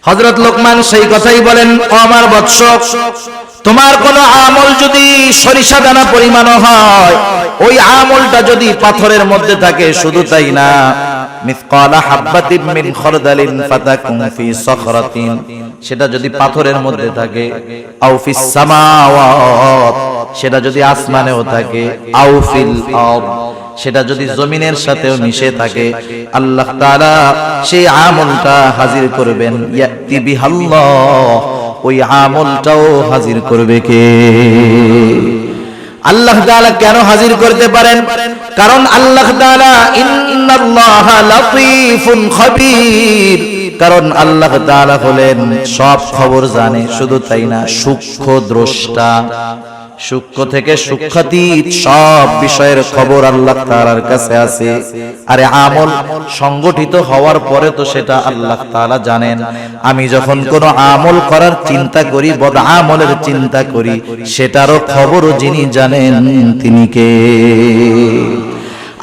হযরত লোকমান সেই কথাই বলেন, ও আমার বৎস, তোমার কোন আমল যদি সরিষা দানা পরিমাণ হয়, ওই আমলটা যদি পাথরের মধ্যে থাকে, শুধু তাই না, মিসকালা হাববাতিন মিন খারদালিন ফাতাকুন ফি সখরাতিন, সেটা যদি পাথরের মধ্যে থাকে, আও ফিস সামাওয়াত, সেটা যদি আসমানেও থাকে, আও ফিল আরদ, সেটা যদি জমিনের সাথেও মিশে থাকে, আল্লাহ তাআলা সেই আমলটা হাজির করবেন। ইয়াতি বিহাল্লাহ, ওই আমলটাও হাজির করবে কে? আল্লাহ তাআলা কেন হাজির করতে পারেন? কারণ আল্লাহ তাআলা ইন্নাল্লাহা লাতীফুন খাবীর, কারণ আল্লাহ তাআলা হলেন সব খবর জানে। শুধু তাই না, সূক্ষ্ম দ্রষ্টা, সূক্ষ্ম থেকে সূক্ষ্মাতীত সব বিষয়ের খবর আল্লাহ তাআলার কাছে আছে। আরে আমল সংগঠিত হওয়ার পরে তো সেটা আল্লাহ তাআলা জানেন। আমি যখন কোনো আমল করার চিন্তা করি, বদ আমলের চিন্তা করি, সেটারও খবরও যিনি জানেন তিনি কে?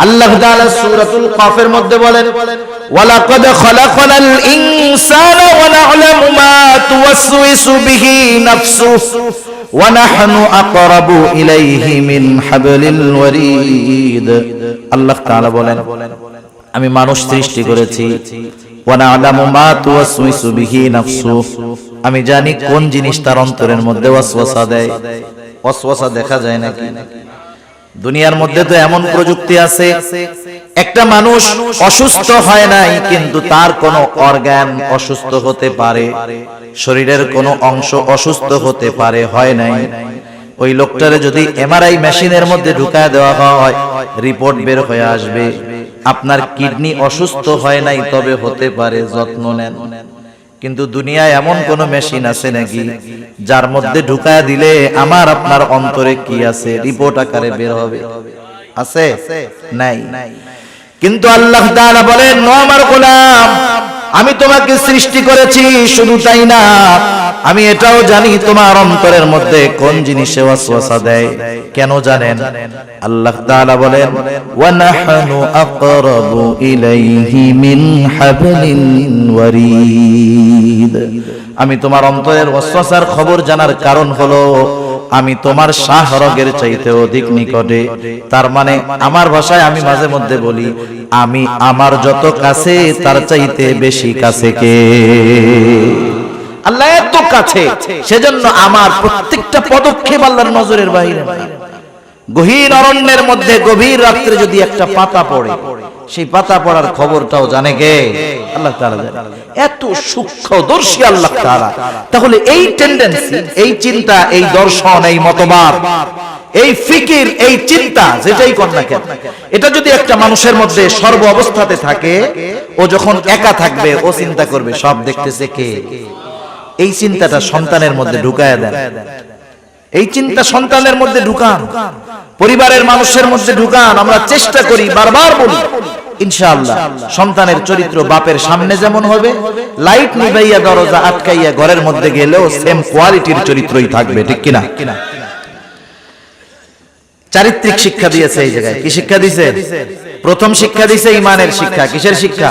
আল্লাহ তাআলা সূরাতুল কাফের মধ্যে বলেন, ওয়ালাকাদ খালাকনাল ইনসানা ওয়া না'লামু মা তুওয়াসওয়িসু বিহি নাফসুহু ওয়া নাহনু আকরাবু ইলাইহি মিন হাবলিল ওয়ারিদ। আল্লাহ তাআলা বলেন, আমি মানুষ সৃষ্টি করেছি, ওয়া না'লামু মা তুওয়াসওয়িসু বিহি নাফসুহু, আমি জানি কোন জিনিস তার অন্তরের মধ্যে ওয়াসওয়াসা দেয়। ওয়াসওয়াসা দেখা যায় নাকি? দুনিয়ার মধ্যে তো এমন প্রযুক্তি আছে, একটা মানুষ অসুস্থ হয় নাই, কিন্তু তার কোনো অর্গান অসুস্থ হতে পারে, শরীরের কোনো অংশ অসুস্থ হতে পারে, হয় নাই। ওই লোকটারে যদি এমআরআই মেশিনের মধ্যে ঢুকায় দেওয়া হয়, রিপোর্ট বের হয়ে আসবে আপনার কিডনি অসুস্থ হয় নাই, তবে হতে পারে, যত্ন নেন। কিন্তু দুনিয়ায় এমন কোন মেশিন আছে নাকি যার মধ্যে ঢুকায় দিলে আমার আপনার অন্তরে কি আছে রিপোর্ট আকারে বের হবে? আছে? নাই। কিন্তু আল্লাহ তাআলা বলেন, ও আমার গোলাম, আমি তোমাকে সৃষ্টি করেছি, শুধু তাই না, আমি এটাও জানি তোমার অন্তরের মধ্যে কোন জিনিসে ওয়াসওয়াসা দেয়। কেন জানেন? আল্লাহ তাআলা বলেন, ওয়া নাহনু আকরাবু ইলাইহি মিন হাবলিল ওয়ারিদ। আমি তোমার অন্তরের ওয়াসওয়াসার খবর জানার কারণ হলো আমি তোমার শাহরগের চাইতে অধিক নিকটে। তার মানে আমার ভাষায় আমি মাঝে মধ্যে বলি, আমি আমার যত কাছে তার চাইতে বেশি কাছে কে? আল্লাহ এত কাছে, সেজন্য আমার প্রত্যেকটা পদক্ষেপ আল্লাহর নজরের বাইরে না। গহীন অরণ্যের মধ্যে গভীর রাত্রে যদি একটা পাতা পড়ে, সেই পাতা পড়ার খবরটাও জানে কে? আল্লাহ তাআলা জানে। এত সূক্ষ্মদর্শী আল্লাহ তাআলা। তাহলে এই টেন্ডেন্সি, এই চিন্তা, এই দর্শন, এই মতবাদ, এই ফিকির, এই চিন্তা যেটাই কর না কেন, এটা যদি একটা মানুষের মধ্যে সর্ব অবস্থাতে থাকে, ও যখন একা থাকবে ও চিন্তা করবে সব দেখতেছে কে। এই চিন্তাটা সন্তানের মধ্যে ঢুকায়া দেন। এই চিন্তা সন্তানের মধ্যে ঢুকান, পরিবারের মানুষের মধ্যে ঢুকান। আমরা চেষ্টা করি, বারবার বলি, ইনশাআল্লাহ সন্তানের চরিত্র বাপের সামনে যেমন হবে, লাইট নিভাইয়া দরজা আটকাইয়া ঘরের মধ্যে গেলেও সেম কোয়ালিটির চরিত্রই থাকবে। ঠিক কিনা? চারিত্রিক শিক্ষা দিয়েছে এই জায়গায়। কি শিক্ষা দিয়েছে? প্রথম শিক্ষা দিয়েছে ঈমানের শিক্ষা। কিসের শিক্ষা?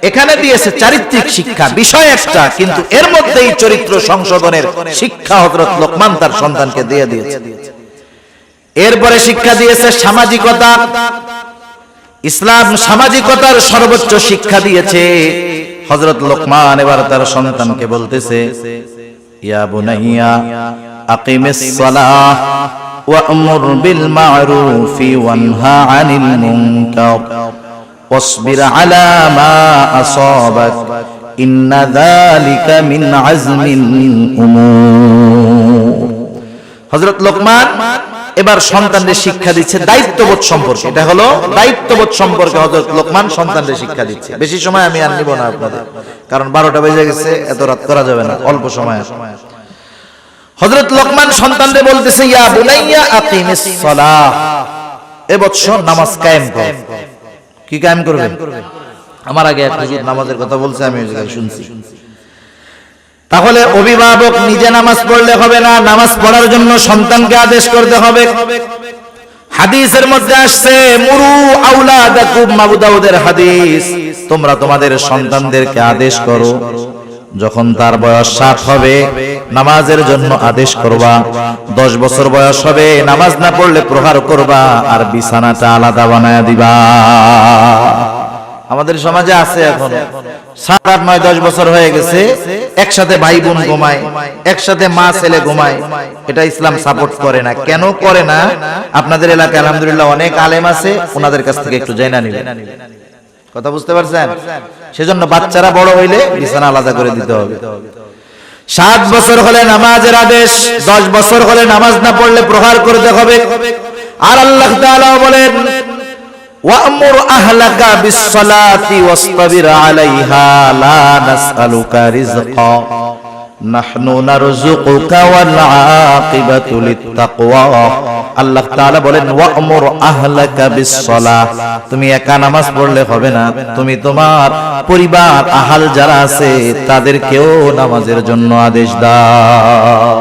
এখানে দিয়েছে চারিত্রিক শিক্ষা, বিষয় একটা, কিন্তু এর মধ্যেই চরিত্র সংশোধনের শিক্ষা হযরত লোকমান তার সন্তানকে দিয়ে দিয়েছে। এরপরে শিক্ষা দিয়েছে সামাজিকতা। ইসলাম সামাজিকতার সর্বোচ্চ শিক্ষা দিয়েছে। হযরত লোকমান এবার তার সন্তানকে বলতেছে, ইয়া বুনাইয়া আকিমিস সালাহ ওয়া'মুর বিল মা'রুফি ওয়ানহা আনিল মুনকার ওয়াসবির আলা মা আসাবাক ইন্না যালিকা মিন আজমিল উমুর। হযরত লোকমান এবার সন্তানদের শিক্ষা দিচ্ছে দায়িত্ববোধ সম্পর্কে। এটা হলো দায়িত্ববোধ সম্পর্কে হযরত লোকমান সন্তানদের শিক্ষা দিচ্ছে। বেশি সময় আমি আর নিব না আপনাদের, কারণ 12টা বেজে গেছে, এত রাত করা যাবে না, অল্প সময়। হযরত লোকমান সন্তানদের বলতেছে, ইয়া বুনাইয়া আকিমিস সালাহ, এ বৎস নামাজ কায়েম কর। কি কায়েম করবেন? আমার আগে এক হুজুর নামাজের কথা বলছে, আমি ওই জায়গায় শুনছি। তাহলে অভিভাবক নিজে নামাজ পড়লে হবে না, নামাজ পড়ার জন্য সন্তানকে আদেশ করতে হবে। হাদিসের মধ্যে আসছে, মুরু আওলাদাকুম, আবু দাউদের হাদিস, তোমরা তোমাদের সন্তানদেরকে আদেশ করো, যখন তার বয়স 7 হবে নামাজের জন্য আদেশ করবা, 10 বছর বয়স হবে নামাজ না পড়লে প্রহার করবা, আর বিছানাটা আলাদা বানায়া দিবা। আমাদের সমাজে আছে এখন 7, 8, 9, 10 বছর হয়ে গেছে, একসাথে ভাই বোন ঘুমায়, একসাথে মা ছেলে ঘুমায়। এটা ইসলাম সাপোর্ট করে না। কেন করে না? আপনাদের এলাকায় আলহামদুলিল্লাহ অনেক আলেম আছে, ওনাদের কাছ থেকে একটু জেনে নিবেন। কথা বুঝতে পারছেন? সেজন্য বাচ্চারা বড় হইলে বিছানা আলাদা করে দিতে হবে। 7 বছর হলে নামাজের আদেশ, 10 বছর হলে নামাজ না পড়লে প্রহার করতে হবে। আর আল্লাহ তাআলা বলেন, ওয়া'মুর আহলাকা বিস-সালাতি ওয়াসতাবির আলাইহা লা নাসআলুকা রিজকা নাহনু নারযুকুকা ওয়াল আকিবাতু লিত-তাকওয়া। আল্লাহ তাআলা বলেন, ওয়া'মুর আহলাকা বিস-সালাহ, তুমি একা নামাজ পড়লে হবে না, তুমি তোমার পরিবার আহাল যারা আছে তাদেরকেও নামাজের জন্য আদেশ দাও।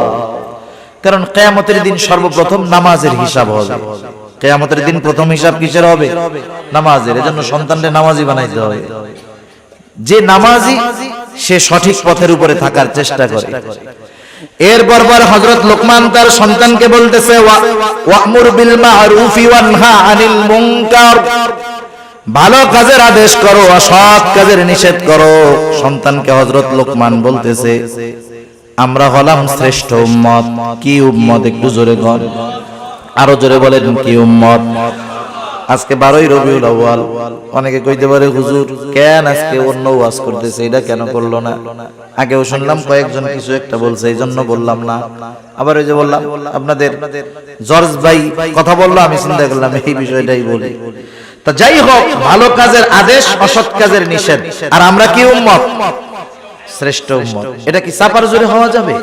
কারণ কিয়ামতের দিন সর্বপ্রথম নামাজের হিসাব হবে। কিয়ামতের দিন প্রথম হিসাব কিসের হবে? নামাজের। এজন্য সন্তানদের নামাজি বানাইতে হবে। যে নামাজি সে সঠিক পথের উপরে থাকার চেষ্টা করে। এরপর হযরত লোকমান তার সন্তানকে বলতেছে, ওয়া'মুর বিল মা'রুফি ওয়ানহা আনিল মুনকার, ভালো কাজের আদেশ করো, অসৎ কাজের নিষেধ করো। সন্তানকে হযরত লোকমান বলতেছে, আমরা হলাম শ্রেষ্ঠ উম্মত। কি উম্মত? একটু জোরে বল, আরো জোরে বলেন, কি উম্মত? আজকে 12ই রবিউল আউয়াল। অনেকে কইতে পারে, হুজুর কেন আজকে অন্য ওয়াজ করতেছে, এটা কেন করলো না? আগেও শুনলাম কয়েকজন কিছু একটা বলছে, এই জন্য বললাম না। আবার ওই যে বললাম আপনাদের জর্জ ভাই কথা বললো, আমি চিন্তা করলাম এই বিষয়টাই বলি। তা যাই হোক, ভালো কাজের আদেশ, অসৎ কাজের নিষেধ। আর আমরা কি উম্মত? শ্রেষ্ঠ উম্মত। এটা কি চাপার জোরে হওয়া যাবে?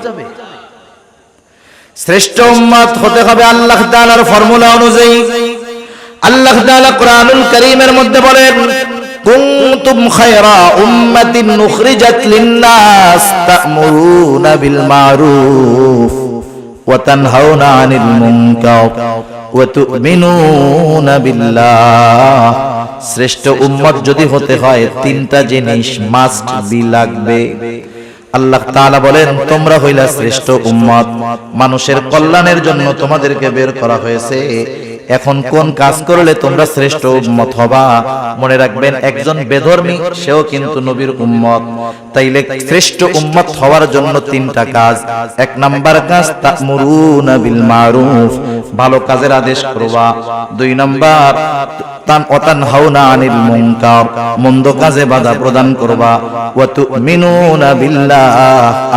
শ্রেষ্ঠ উম্মত হতে হবে আল্লাহ তাআলার ফর্মুলা অনুযায়ী। আল্লাহ তাআলা কোরআনুল কারীমের মধ্যে বলেন, কুনতুম খায়রা উম্মাতিন উখরিজাত লিন-নাস তা'মুরুনা বিল মা'রুফ ওয়া তানহাউনা আনিল মুনকার ওয়া তু'মিনুনা বিল্লাহ। শ্রেষ্ঠ উম্মত যদি হতে হয় 3টা জিনিস মাস্ট বি লাগবে। আল্লাহ তাআলা বলেন তোমরা হইলা শ্রেষ্ঠ উম্মত, মানুষের কল্যাণের জন্য তোমাদেরকে বের করা হয়েছে। এখন কোন কাজ করলে তোমরা শ্রেষ্ঠ উম্মত হবা? মনে রাখবেন একজন বেধর্মী সেও কিন্তু নবীর উম্মত। তাইলে শ্রেষ্ঠ উম্মত হওয়ার জন্য তিনটা কাজ। এক নাম্বার কাজ তা'মুরুনা বিল মারুফ, ভালো কাজের আদেশ করবা। দুই নাম্বার তানহাউনা আনিল মুনকার, মন্দ কাজে বাধা প্রদান করবা। ওয়া তু'মিনুনা বিল্লাহ,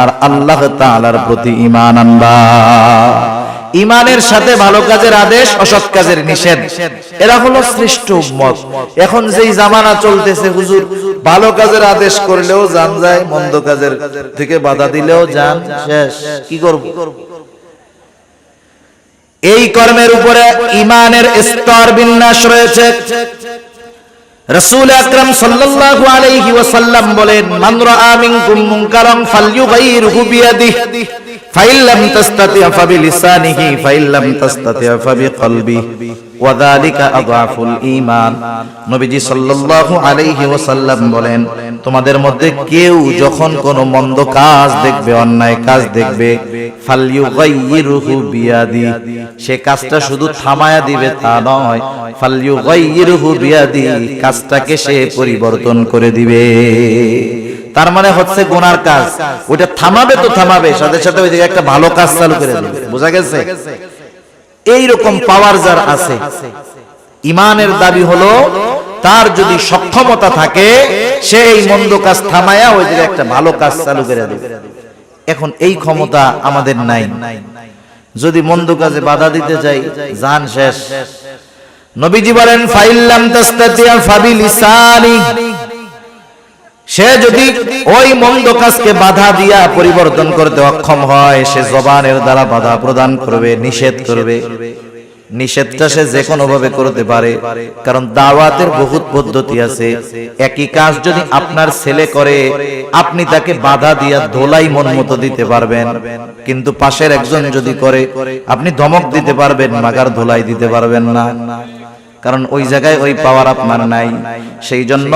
আর আল্লাহ তাআলার প্রতি ঈমান আনবা। ঈমানের সাথে ভালো কাজের আদেশ, অসৎ কাজের নিষেধ, এরা হলো শ্রেষ্ঠ উম্মত। এখন যেই জামানা চলতেছে হুজুর, ভালো কাজের আদেশ করলেও জান যায়, মন্দ কাজের থেকে বাধা দিলেও জান শেষ। কি করব? এই কর্মের উপরে ঈমানের স্তর বিন্যাস রয়েছে। রাসূল আকরাম সাল্লাল্লাহু আলাইহি ওয়াসাল্লাম বলেন, মান রাআ মিনকুম মুনকারান ফালইয়ুগাইয়িরহু বিয়াদিহি ফাইন লাম তাসতাতি' ফাবিলিসানিহি ফাইন লাম তাসতাতি' ফাবিকলবিহি ওয়া যালিকা আযআফুল ঈমান। নবীজি সাল্লাল্লাহু আলাইহি ওয়াসাল্লাম বলেন, তোমাদের মধ্যে কেউ যখন কোনো মন্দ কাজ দেখবে, অন্যায় কাজ দেখবে, ফালইয়ুগাইয়িরহু বিয়াদিহি, সে কাজটা শুধু থামায়া দিবে তা নয়, ফালইয়ুগাইয়িরহু বিয়াদিহি, কাজটাকে সে পরিবর্তন করে দিবে। তার মানে হচ্ছে গুনার কাজ, ওটা থামাবে তো থামাবে, সাথে সাথে ওই দিকে একটা ভালো কাজ চালু করে দিবে। বোঝা গেছে? এইরকম পাওয়ার যার আছে, ঈমানের দাবি হলো তার যদি সক্ষমতা থাকে, সে এই মন্দ কাজ থামায়া ওই দিকে একটা ভালো কাজ চালু করে দিবে। এখন এই ক্ষমতা আমাদের নাই। যদি মন্দ কাজে বাধা দিতে যাই, জান শেষ। নবীজি বলেন, ফাইন লাম তাসতাতি' ফাবিলিসানিহি, সে যদি ওই মন্দ কাজকে বাধা দিয়া পরিবর্তন করতে অক্ষম হয়, সে জবানের দ্বারা বাধা প্রদান করবে, নিষেধ করবে। নিষেধটা সে যে কোনো ভাবে করতে পারে, কারণ দাওয়াতের বহুত পদ্ধতি আছে। একই কাজ যদি আপনার ছেলে করে, আপনি তাকে বাধা দিয়া ধোলাই মন মতো দিতে পারবেন, কিন্তু পাশের একজন যদি করে, আপনি ধমক দিতে পারবেন, মাগার ধোলাই দিতে পারবেন না, কারণ ওই জায়গায় ওই পাওয়ার আপনার নাই। সেই জন্য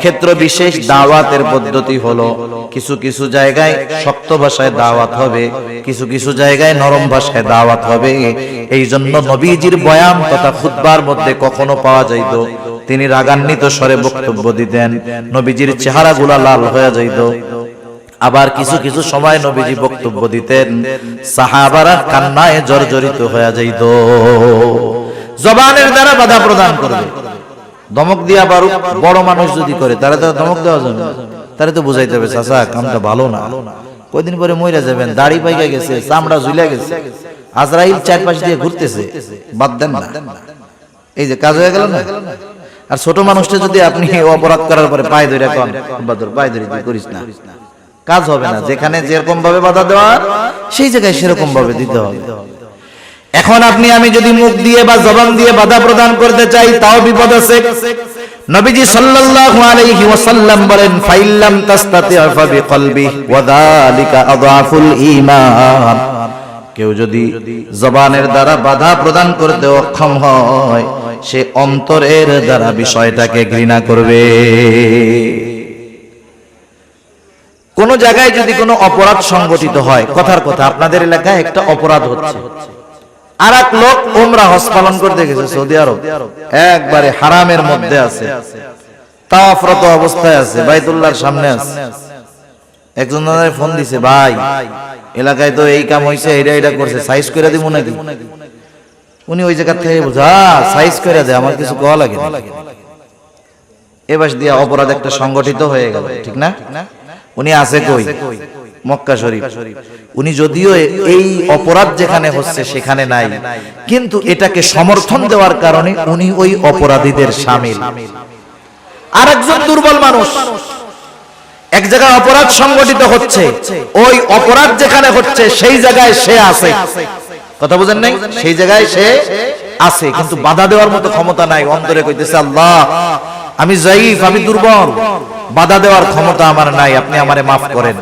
ক্ষেত্র বিশেষ দাওয়াতের পদ্ধতি হলো, কিছু কিছু জায়গায় শক্ত ভাষায় দাওয়াত হবে, কিছু কিছু জায়গায় নরম ভাষায় দাওয়াত হবে। এই জন্য নবীজির বয়ান তথা খুতবার মধ্যে কখনো পাওয়া যাইত তিনি রাগান্বিত স্বরে বক্তব্য দিতেন, নবীজির চেহারাগুলা লাল হয়ে যাইত। আবার কিছু কিছু সময় নবীজি বক্তব্য দিতেন, সাহাবারা কান্নায় জর্জরিত হয়ে যাইত। জবানের দ্বারা বাধা প্রদান করবে। ধমক দিয়া বড় মানুষ যদি করে, তারা তো ধমক দেওয়া যাবে না, তারা তো বুঝাইতে হবে, চাচা কামটা ভালো না, কয়দিন পরে মইরা যাবেন, দাড়ি পাইকা গেছে, চামড়া ঝুলে গেছে, আজরাইল চারপাশ দিয়ে ঘুরতেছে, বাদ দেন না, এই যে কাজ হয়ে গেল না। আর ছোট মানুষটা যদি আপনি অপরাধ করার পরে পায়ে ধরে কন, বাদর পায়ে ধরে তুই করিস না, কাজ হবে না। যেখানে যেরকম ভাবে বাধা দেওয়া, সেই জায়গায় সেরকম ভাবে দিতে হবে। এখন আপনি আমি যদি মুখ দিয়ে বা জবান দিয়ে বাধা প্রদান করতে চাই, তাও বিপদ আছে। নবীজি সাল্লাল্লাহু আলাইহি ওয়াসাল্লাম বলেন, ফাইন লাম তাসতাতি' ফাবিকলবিহি ওয়া যালিকা আযআফুল ঈমান। কেউ যদি জবানের দ্বারা বাধা প্রদান করতে অক্ষম হয়, সে অন্তরের দ্বারা বিষয়টাকে ঘৃণা করবে। কোন জায়গায় যদি কোনো অপরাধ সংগঠিত হয়, কথার কথা আপনাদের এলাকায় একটা অপরাধ হচ্ছে, আর এক লোক উমরা হজ পালন করতে গেছে সৌদি আরব, একবারে হারামের মধ্যে আছে, তাওয়াফরত অবস্থায় আছে, বাইতুল্লাহর সামনে আছে। একজন ফোন দিছে, ভাই এলাকায় তো এই কাম হইছে, এটা করছে, সাইজ করে দিব নাকি? উনি ওই জায়গা থেকে বুঝা সাইজ করে দেয়, আমার কিছু কওয়া লাগে না। এবার দিয়া অপরাধ একটা সংগঠিত হয়ে গেল, ঠিক না? উনি আছে কই? মক্কা শরীফ। উনি যদিও এই অপরাধ যেখানে হচ্ছে সেখানে নাই, কিন্তু এটাকে সমর্থন দেওয়ার কারণে উনি ওই অপরাধীদের শামিল। আরেকজন দুর্বল মানুষ, এক জায়গায় অপরাধ সংগঠিত হচ্ছে, ওই অপরাধ যেখানে হচ্ছে সেই জায়গায় সে আছে। কথা বুঝেন নাই? সেই জায়গায় সে আছে, কিন্তু বাধা দেওয়ার মতো ক্ষমতা নাই। অন্তরে কইতেছে, আল্লাহ আমি যায়ীফ, আমি দুর্বল, বাধা দেওয়ার ক্ষমতা আমার নাই, আপনি আমারে মাফ করেন।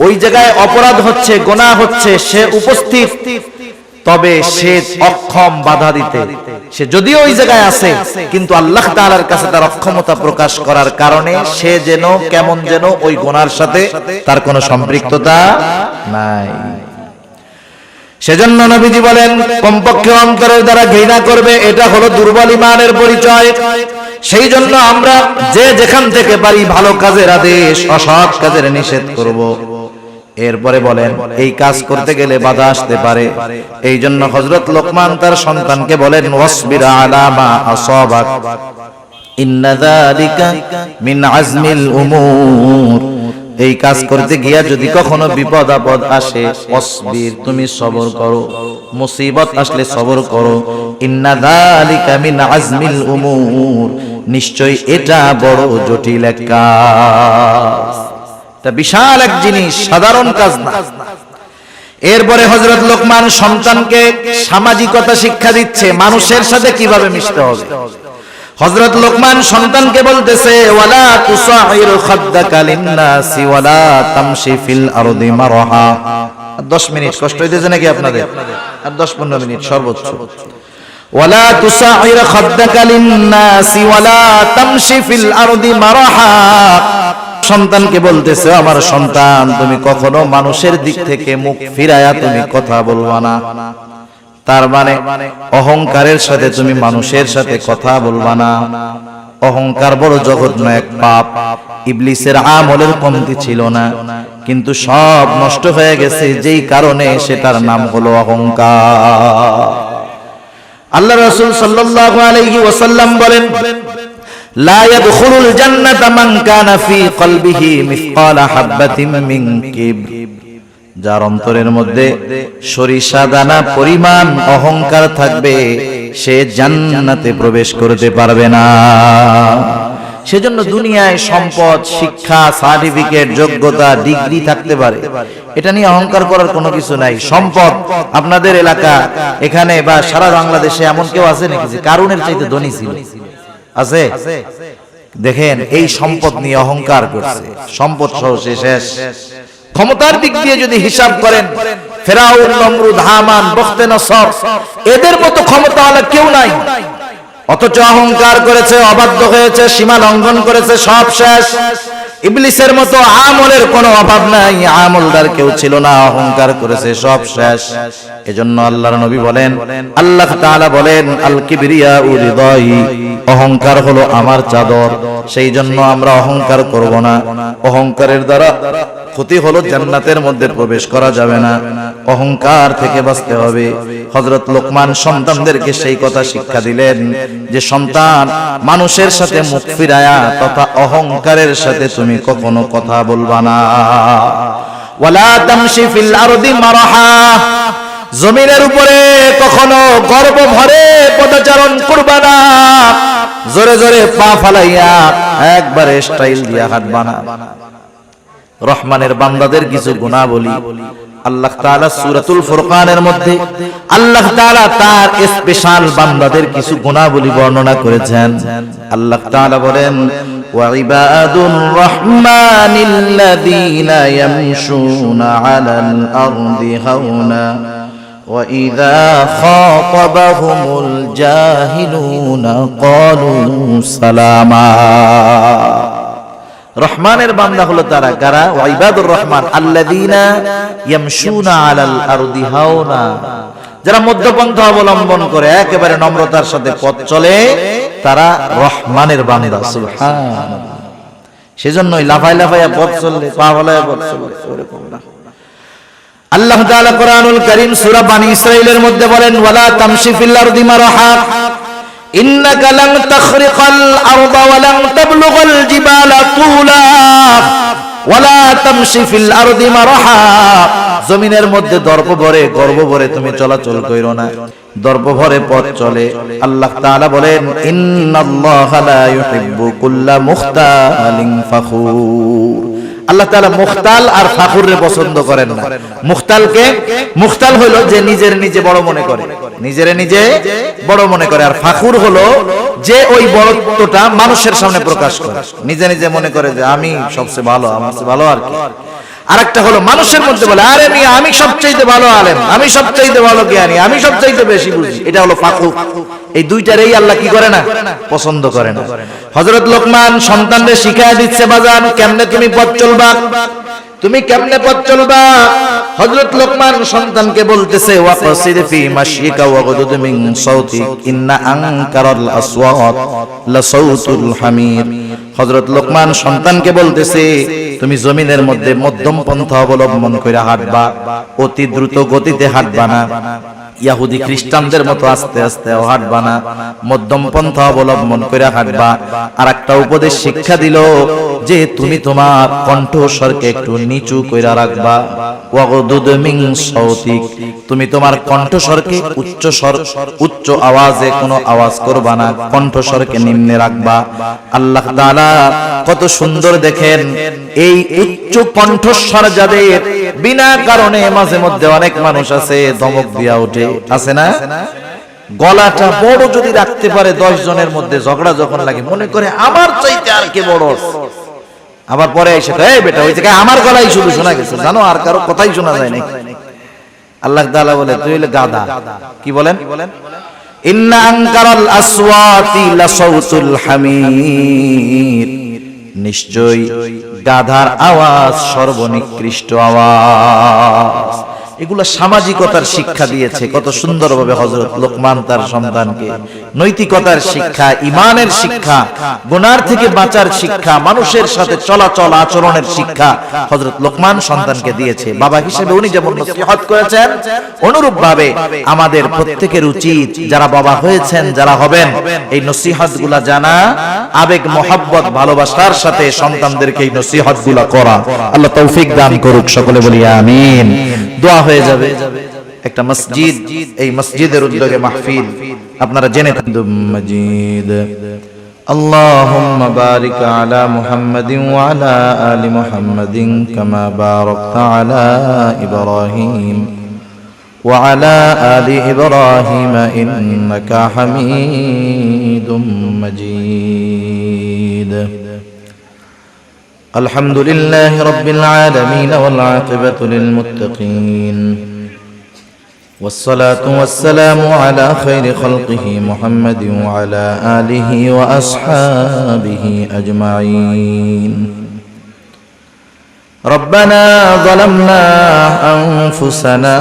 ওই জায়গায় অপরাধ হচ্ছে, গুনাহ হচ্ছে, সে উপস্থিত, তবে সে অক্ষম বাধা দিতে, সে যদিও ওই জায়গায় আছে কিন্তু আল্লাহ তাআলার কাছে তার অক্ষমতা প্রকাশ করার কারণে সে যেন কেমন যেন ওই গুনার সাথে তার কোনো সম্পৃক্ততা নাই। সেজন্য নবীজি বলেন কমপক্ষে অন্তরের দ্বারা ঘৃণা করবে, এটা হলো দুর্বল ঈমানের পরিচয়। সেই জন্য আমরা যে যেখান থেকে পারি ভালো কাজের আদেশ, অসৎ কাজের নিষেধ করব। এরপরে বলেন এই কাজ করতে গেলে বাধা আসতে পারে, এই জন্য হযরত লোকমান তার সন্তানকে বলেন ওয়াসবির আলা মা আসাবাক ইন্না যালিকা মিন আজমিল উমুর। এই কাজ করতে গিয়া যদি কখনো বিপদ আপদ আসে, ওয়াসবির তুমি সবর করো, মুসিবত আসলে সবর করো, ইন্না যালিকা মিন আজমিল উমুর, নিশ্চয় এটা বড় জটিল এক কাজ, এটা বিশাল এক জিনিস, সাধারণ কাজ না। এরপরে হযরত লোকমান সন্তানকে সামাজিকতা শিক্ষা দিচ্ছে, মানুষের সাথে কিভাবে মিশতে হবে। হযরত লোকমান সন্তানকে বলতেছে ওয়ালা তুসাইর খাদ্দাকা লিন্নাসি ওয়ালা তামশি ফিল আরদি মারহা। 10 মিনিট কষ্ট হইতেছে নাকি আপনাদের? আর 10-15 মিনিট সর্বোচ্চ। ওয়ালা তুসাইর খাদ্দাকা লিন্নাসি ওয়ালা তামশি ফিল আরদি মারহা। সন্তানকে বলতেছে আমার সন্তান তুমি কখনো মানুষের দিক থেকে মুখ ফিরায়া তুমি কথা বলবা না, তার মানে অহংকারের সাথে তুমি মানুষের সাথে কথা বলবা না। অহংকার বড় জঘন্য এক পাপ। ইবলিসের আমলের কমতি ছিল না, কিন্তু সব নষ্ট হয়ে গেছে যেই কারণে সেটার নাম হলো অহংকার। আল্লাহ রাসূল সাল্লাল্লাহু আলাইহি ওয়াসাল্লাম বলেন লা ইয়াদখুলুল জান্নাতা মান কানা ফি কলবিহি মিসকালা হাববাতিন মিন কিবর। যার অন্তরের মধ্যে সরিষা দানা পরিমাণ অহংকার থাকবে সে জান্নাতে প্রবেশ করতে পারবে না। সেজন্য দুনিয়ায় সম্পদ, শিক্ষা, সার্টিফিকেট, যোগ্যতা, ডিগ্রি থাকতে পারে, এটা নিয়ে অহংকার করার কোনো কিছু নাই। সম্পদ আপনাদের এলাকা এখানে বা সারা বাংলাদেশে এমন কেউ আছে নাকি যে কারুনের চাইতে ধনী ছিল? আছে? দেখেন এই সম্পদ নিয়ে অহংকার করছে, সম্পদ সহ সে শেষ। ক্ষমতার দিক দিয়ে যদি হিসাব করেন ফেরাউন, নমরুদ, হামান, বখতেনসর এদের মতো ক্ষমতাওয়ালা কেউ নাই, অথচ অহংকার করেছে, অবাধ্য হয়েছে, সীমা লঙ্ঘন করেছে, সব শেষ। ইবলিসের মতো আমলের কোনো অভাব নাই, আমলদার কেউ ছিল না, অহংকার করেছে, সব শেষ। এজন্য আল্লাহর নবী বলেন, আল্লাহ তাআলা বলেন আল কিবরিয়া উরিদাই, অহংকার হলো আমার চাদর। সেই জন্য আমরা অহংকার করব না। অহংকারের দ্বারা ক্ষতি হলো জান্নাতের মধ্যে প্রবেশ করা যাবে না, অহংকার থেকে বাঁচতে হবে। হযরত লোকমান সন্তানদেরকে সেই কথা শিক্ষা দিলেন যে সন্তান মানুষের সাথে মুখ ফিরায়া তথা অহংকারের সাথে তুমি কখনো কথা বলবা না। ওয়ালা তামশি ফিল আরদি মারহা, জমিনের উপরে কখনো গর্ব ভরে পদচারণ করবা না, জোরে জোরে পা ফালাইয়া একবারে স্টাইল দিয়া হাঁটবা না। রহমানের বান্দাদের কিছু গুণাবলী আল্লাহ তাআলা সূরাতুল ফুরকানের মধ্যে আল্লাহ তাআলা তার স্পেশাল বান্দাদের কিছু গুণাবলী বর্ণনা করেছেন। আল্লাহ তাআলা বলেন ওয়া ইবাদুর রহমানিল্লাযীনা ইয়ামশুনা আলাল আরদি হাওনা ওয়া ইযা খাতাবাহুমুল জাহিলুনা ক্বালু সালামা। রহমানের বান্দা হলো তারা কারা? ওয়া ইবাদুর রহমান আল্লাযীনা ইয়ামশুনা আলাল আরদি হাওনা, যারা মধ্যপন্থা অবলম্বন করে একেবারে নম্রতার সাথে পথ চলে, তারা রহমানের বান্দা। সুবহানাল্লাহ। সেজন্যই লাফায় লাফায় পথ চললে, পা ফলায় পথ চললে ওরকম না। আল্লাহ তাআলা কোরআনুল কারীম সূরা বনী ইসরাঈলের মধ্যে বলেন ওয়ালা তামশি ফিল আরদি মারহা ইন্নাকা লান তাখরিকাল আরদা ওয়া লান তাবলুগাল জিবালা তুলা ওয়ালা তামশি ফিল আরদি মারহা। জমিনের মধ্যে দর্প ভরে, গর্ব ভরে তুমি চলাচল কইরো না, দর্প ভরে পথ চলে। আল্লাহ তাআলা বলেন ইন্নাল্লাহা লা ইউহিব্বু কুল্লা মুখতালিন ফাখুর। আল্লাহ তাআলা মুখতাল আর ফাখুররে পছন্দ করেন না। মুখতাল হলো যে নিজের নিজে বড় মনে করে, নিজের নিজে বড় মনে করে, আর ফাখুর হলো যে ওই বড়ত্বটা মানুষের সামনে প্রকাশ করে, নিজে নিজে মনে করে যে আমি সবচেয়ে ভালো, আমার চেয়ে ভালো আর কি। আরেকটা হলো মানুষের মধ্যে বলে আরে মিয়া আমি সবচাইতে ভালো আলেম, আমি সবচাইতে ভালো জ্ঞানী, আমি সবচাইতে বেশি বুঝি। এটা হলো ফাকুক। এই দুইটারই আল্লাহ কি করে না? পছন্দ করে না। হযরত লোকমান সন্তানদের শিখায় দিচ্ছে বাজান কেমনে তুমি পথ চলবা, তুমি কেমনে পথ চলবা। হযরত লোকমান সন্তানকে বলতেছে ওয়াকসিদ ফি মাশিকা ওয়াগদুদ মিন সাউতিক ইন্না আনকারাল আসওয়াত লা সাউতুল হামির। হযরত লোকমান সন্তানকে বলতেছে তুমি জমিনের মধ্যে মধ্যম পন্থা অবলম্বন করে হাঁটবা, অতি দ্রুত গতিতে হাঁটবা না, ইহুদি খ্রিস্টানদের মতো আস্তে আস্তে হাঁটবা না, মধ্যম পন্থা অবলম্বন করে হাঁটবা। আর একটা উপদেশ শিক্ষা দিল যে তুমি তোমার কণ্ঠস্বরকে একটু নিচু কইরা রাখবা। ওয়াগদুদ মিন সাউতিক, তুমি তোমার কণ্ঠস্বরকে উচ্চ আওয়াজে কোনো আওয়াজ করবা না, কণ্ঠস্বরকে নিম্নে রাখবা। আল্লাহ তাআলা কত সুন্দর দেখেন এই উচ্চ কণ্ঠস্বর যাদের, বিনা কারণে মাঝে মধ্যে অনেক মানুষ আছে ধমক দিয়া ওঠে, আছে না? গলাটা বড় যদি রাখতে পারে 10 জনের মধ্যে ঝগড়া যখন লাগে মনে করে আমার চাইতে আর কে বড়, আবার পরে এসে এই বেটা ওই জায়গায় আমার গলাই শুধু শোনা গেছে, জানো আর কারো কথাই শোনা যায় না। আল্লাহ তাআলা বলে তুই হলে গাধা। কি বলেন? ইন্না আনকারাল আসওয়াতি লা সাউতুল হামির, নিশ্চয় গাধার আওয়াজ সর্বনিকৃষ্ট আওয়াজ। এগুলা সামাজিকতার শিক্ষা দিয়েছে কত সুন্দরভাবে হযরত লোকমান তার সন্তানকে। নৈতিকতার শিক্ষা, ঈমানের শিক্ষা, গুনার থেকে বাঁচার শিক্ষা, মানুষের সাথে চলাচল আচরণের শিক্ষা হযরত লোকমান সন্তানকে দিয়েছে। বাবা হিসেবে উনি যেমন নসিহত করেছেন, অনুরূপ ভাবে আমাদের প্রত্যেকের উচিত যারা বাবা হয়েছেন, যারা হবেন, এই নসিহতগুলা জানা, আবেগ মোহাব্বত ভালোবাসার সাথে সন্তানদেরকে এই নসিহতগুলা করা। আল্লাহ তৌফিক দান করুক, সকলে বলি আমিন। দোয়া হয়ে যাবে। একটা মসজিদ, এই মসজিদের উদ্যোগে মাহফিল আপনারা জেনে মজিদ। আল্লাহুম্মা বারিক আলা মুহাম্মাদিন ওয়া আলা আলি মুহাম্মাদিন কামা বারাকতা আলা ইব্রাহিম ওয়া আলা আলি ইব্রাহিম ইন্নাকা হামিদুম মাজিদ। الحمد لله رب العالمين والعاقبة للمتقين والصلاة والسلام على خير خلقه محمد وعلى آله وأصحابه أجمعين. ربنا ظلمنا أنفسنا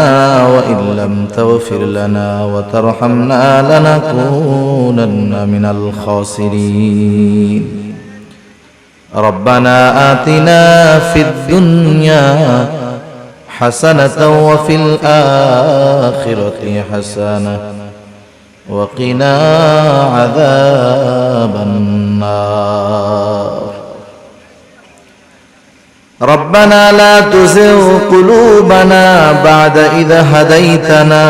وإن لم تغفر لنا وترحمنا لنكونن من الخاسرين. ربنا آتنا في الدنيا حسنة وفي الآخرة حسنة وقنا عذاب النار. ربنا لا تزغ قلوبنا بعد إذ هديتنا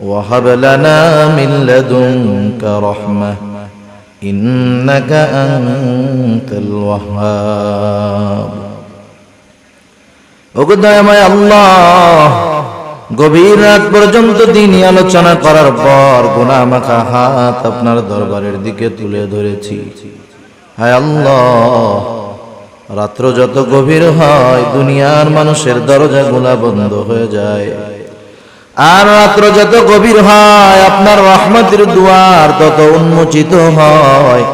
وهب لنا من لدنك رحمة إنك أنت الوهاب. ওগো দয়াময় আল্লাহ, গভীর রাত পর্যন্ত দিনই আলোচনা করার পর গুনাহ মাখা হাত আপনার দরবারের দিকে তুলে ধরেছি। হায় আল্লাহ, রাত্র যত গভীর হয় দুনিয়ার মানুষের দরজাগুলা বন্ধ হয়ে যায়, আর রাত্র যত গভীর হয় আপনার রহমতের দুয়ার তত উন্মোচিত হয়।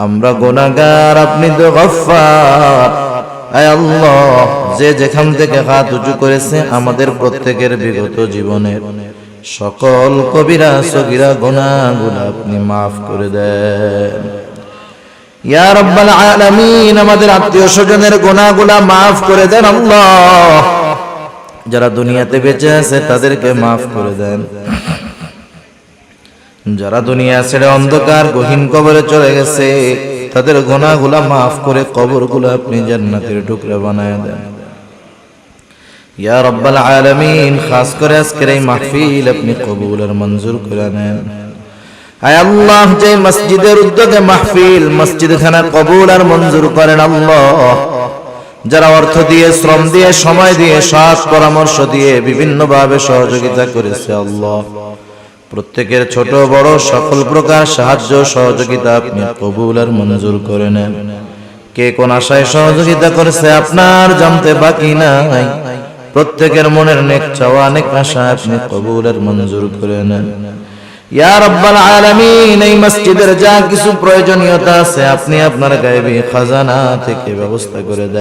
আমরা গুনাহগার, আপনি তো গফফার। আয় আল্লাহ, যে যেখান থেকে হাত উঁচু করেছে আমাদের প্রত্যেকের বিগত জীবনের সকল কবিরা সগীরা গুনাহগুলো আপনি মাফ করে দেন ইয়া রাব্বাল আলামিন। আমাদের আত্মীয় স্বজনের গুনাহগুলো মাফ করে দেন আল্লাহ। যারা দুনিয়াতে বেঁচে আছে তাদেরকে মাফ করে দেন, যারা দুনিয়া ছেড়ে অন্ধকার গহীন কবরে চলে গেছে তাদের গুনাহগুলো মাফ করে কবরগুলো আপনি জান্নাতের টুকরা বানায় দেন ইয়া রাব্বাল আলামিন। খাস করে আজকের এই মাহফিল আপনি কবুল আর মঞ্জুর করে নেন। আয় আল্লাহ, যে মসজিদের উদ্যোগে মাহফিল, মসজিদখানা কবুল আর মঞ্জুর করেন আল্লাহ। যারা অর্থ দিয়ে, শ্রম দিয়ে, সময় দিয়ে, সৎ পরামর্শ দিয়ে বিভিন্নভাবে সহযোগিতা করেছে আল্লাহ, প্রত্যেকের ছোট বড় সকল প্রকার সাহায্য সহযোগিতা আপনি কবুল আর মঞ্জুর করে নেন। কে কোন আশায় সহযোগিতা করেছে আপনার জানতে বাকি নাই। প্রত্যেকের মনের নেক চাওয়া নেক আশা আপনি কবুলের মঞ্জুর করে নেন ইয়া রাব্বাল আলামিন। এই মসজিদের যা কিছু প্রয়োজনীয়তা আছে আপনি আপনার গায়বী খাজানা থেকে ব্যবস্থা করে দেন।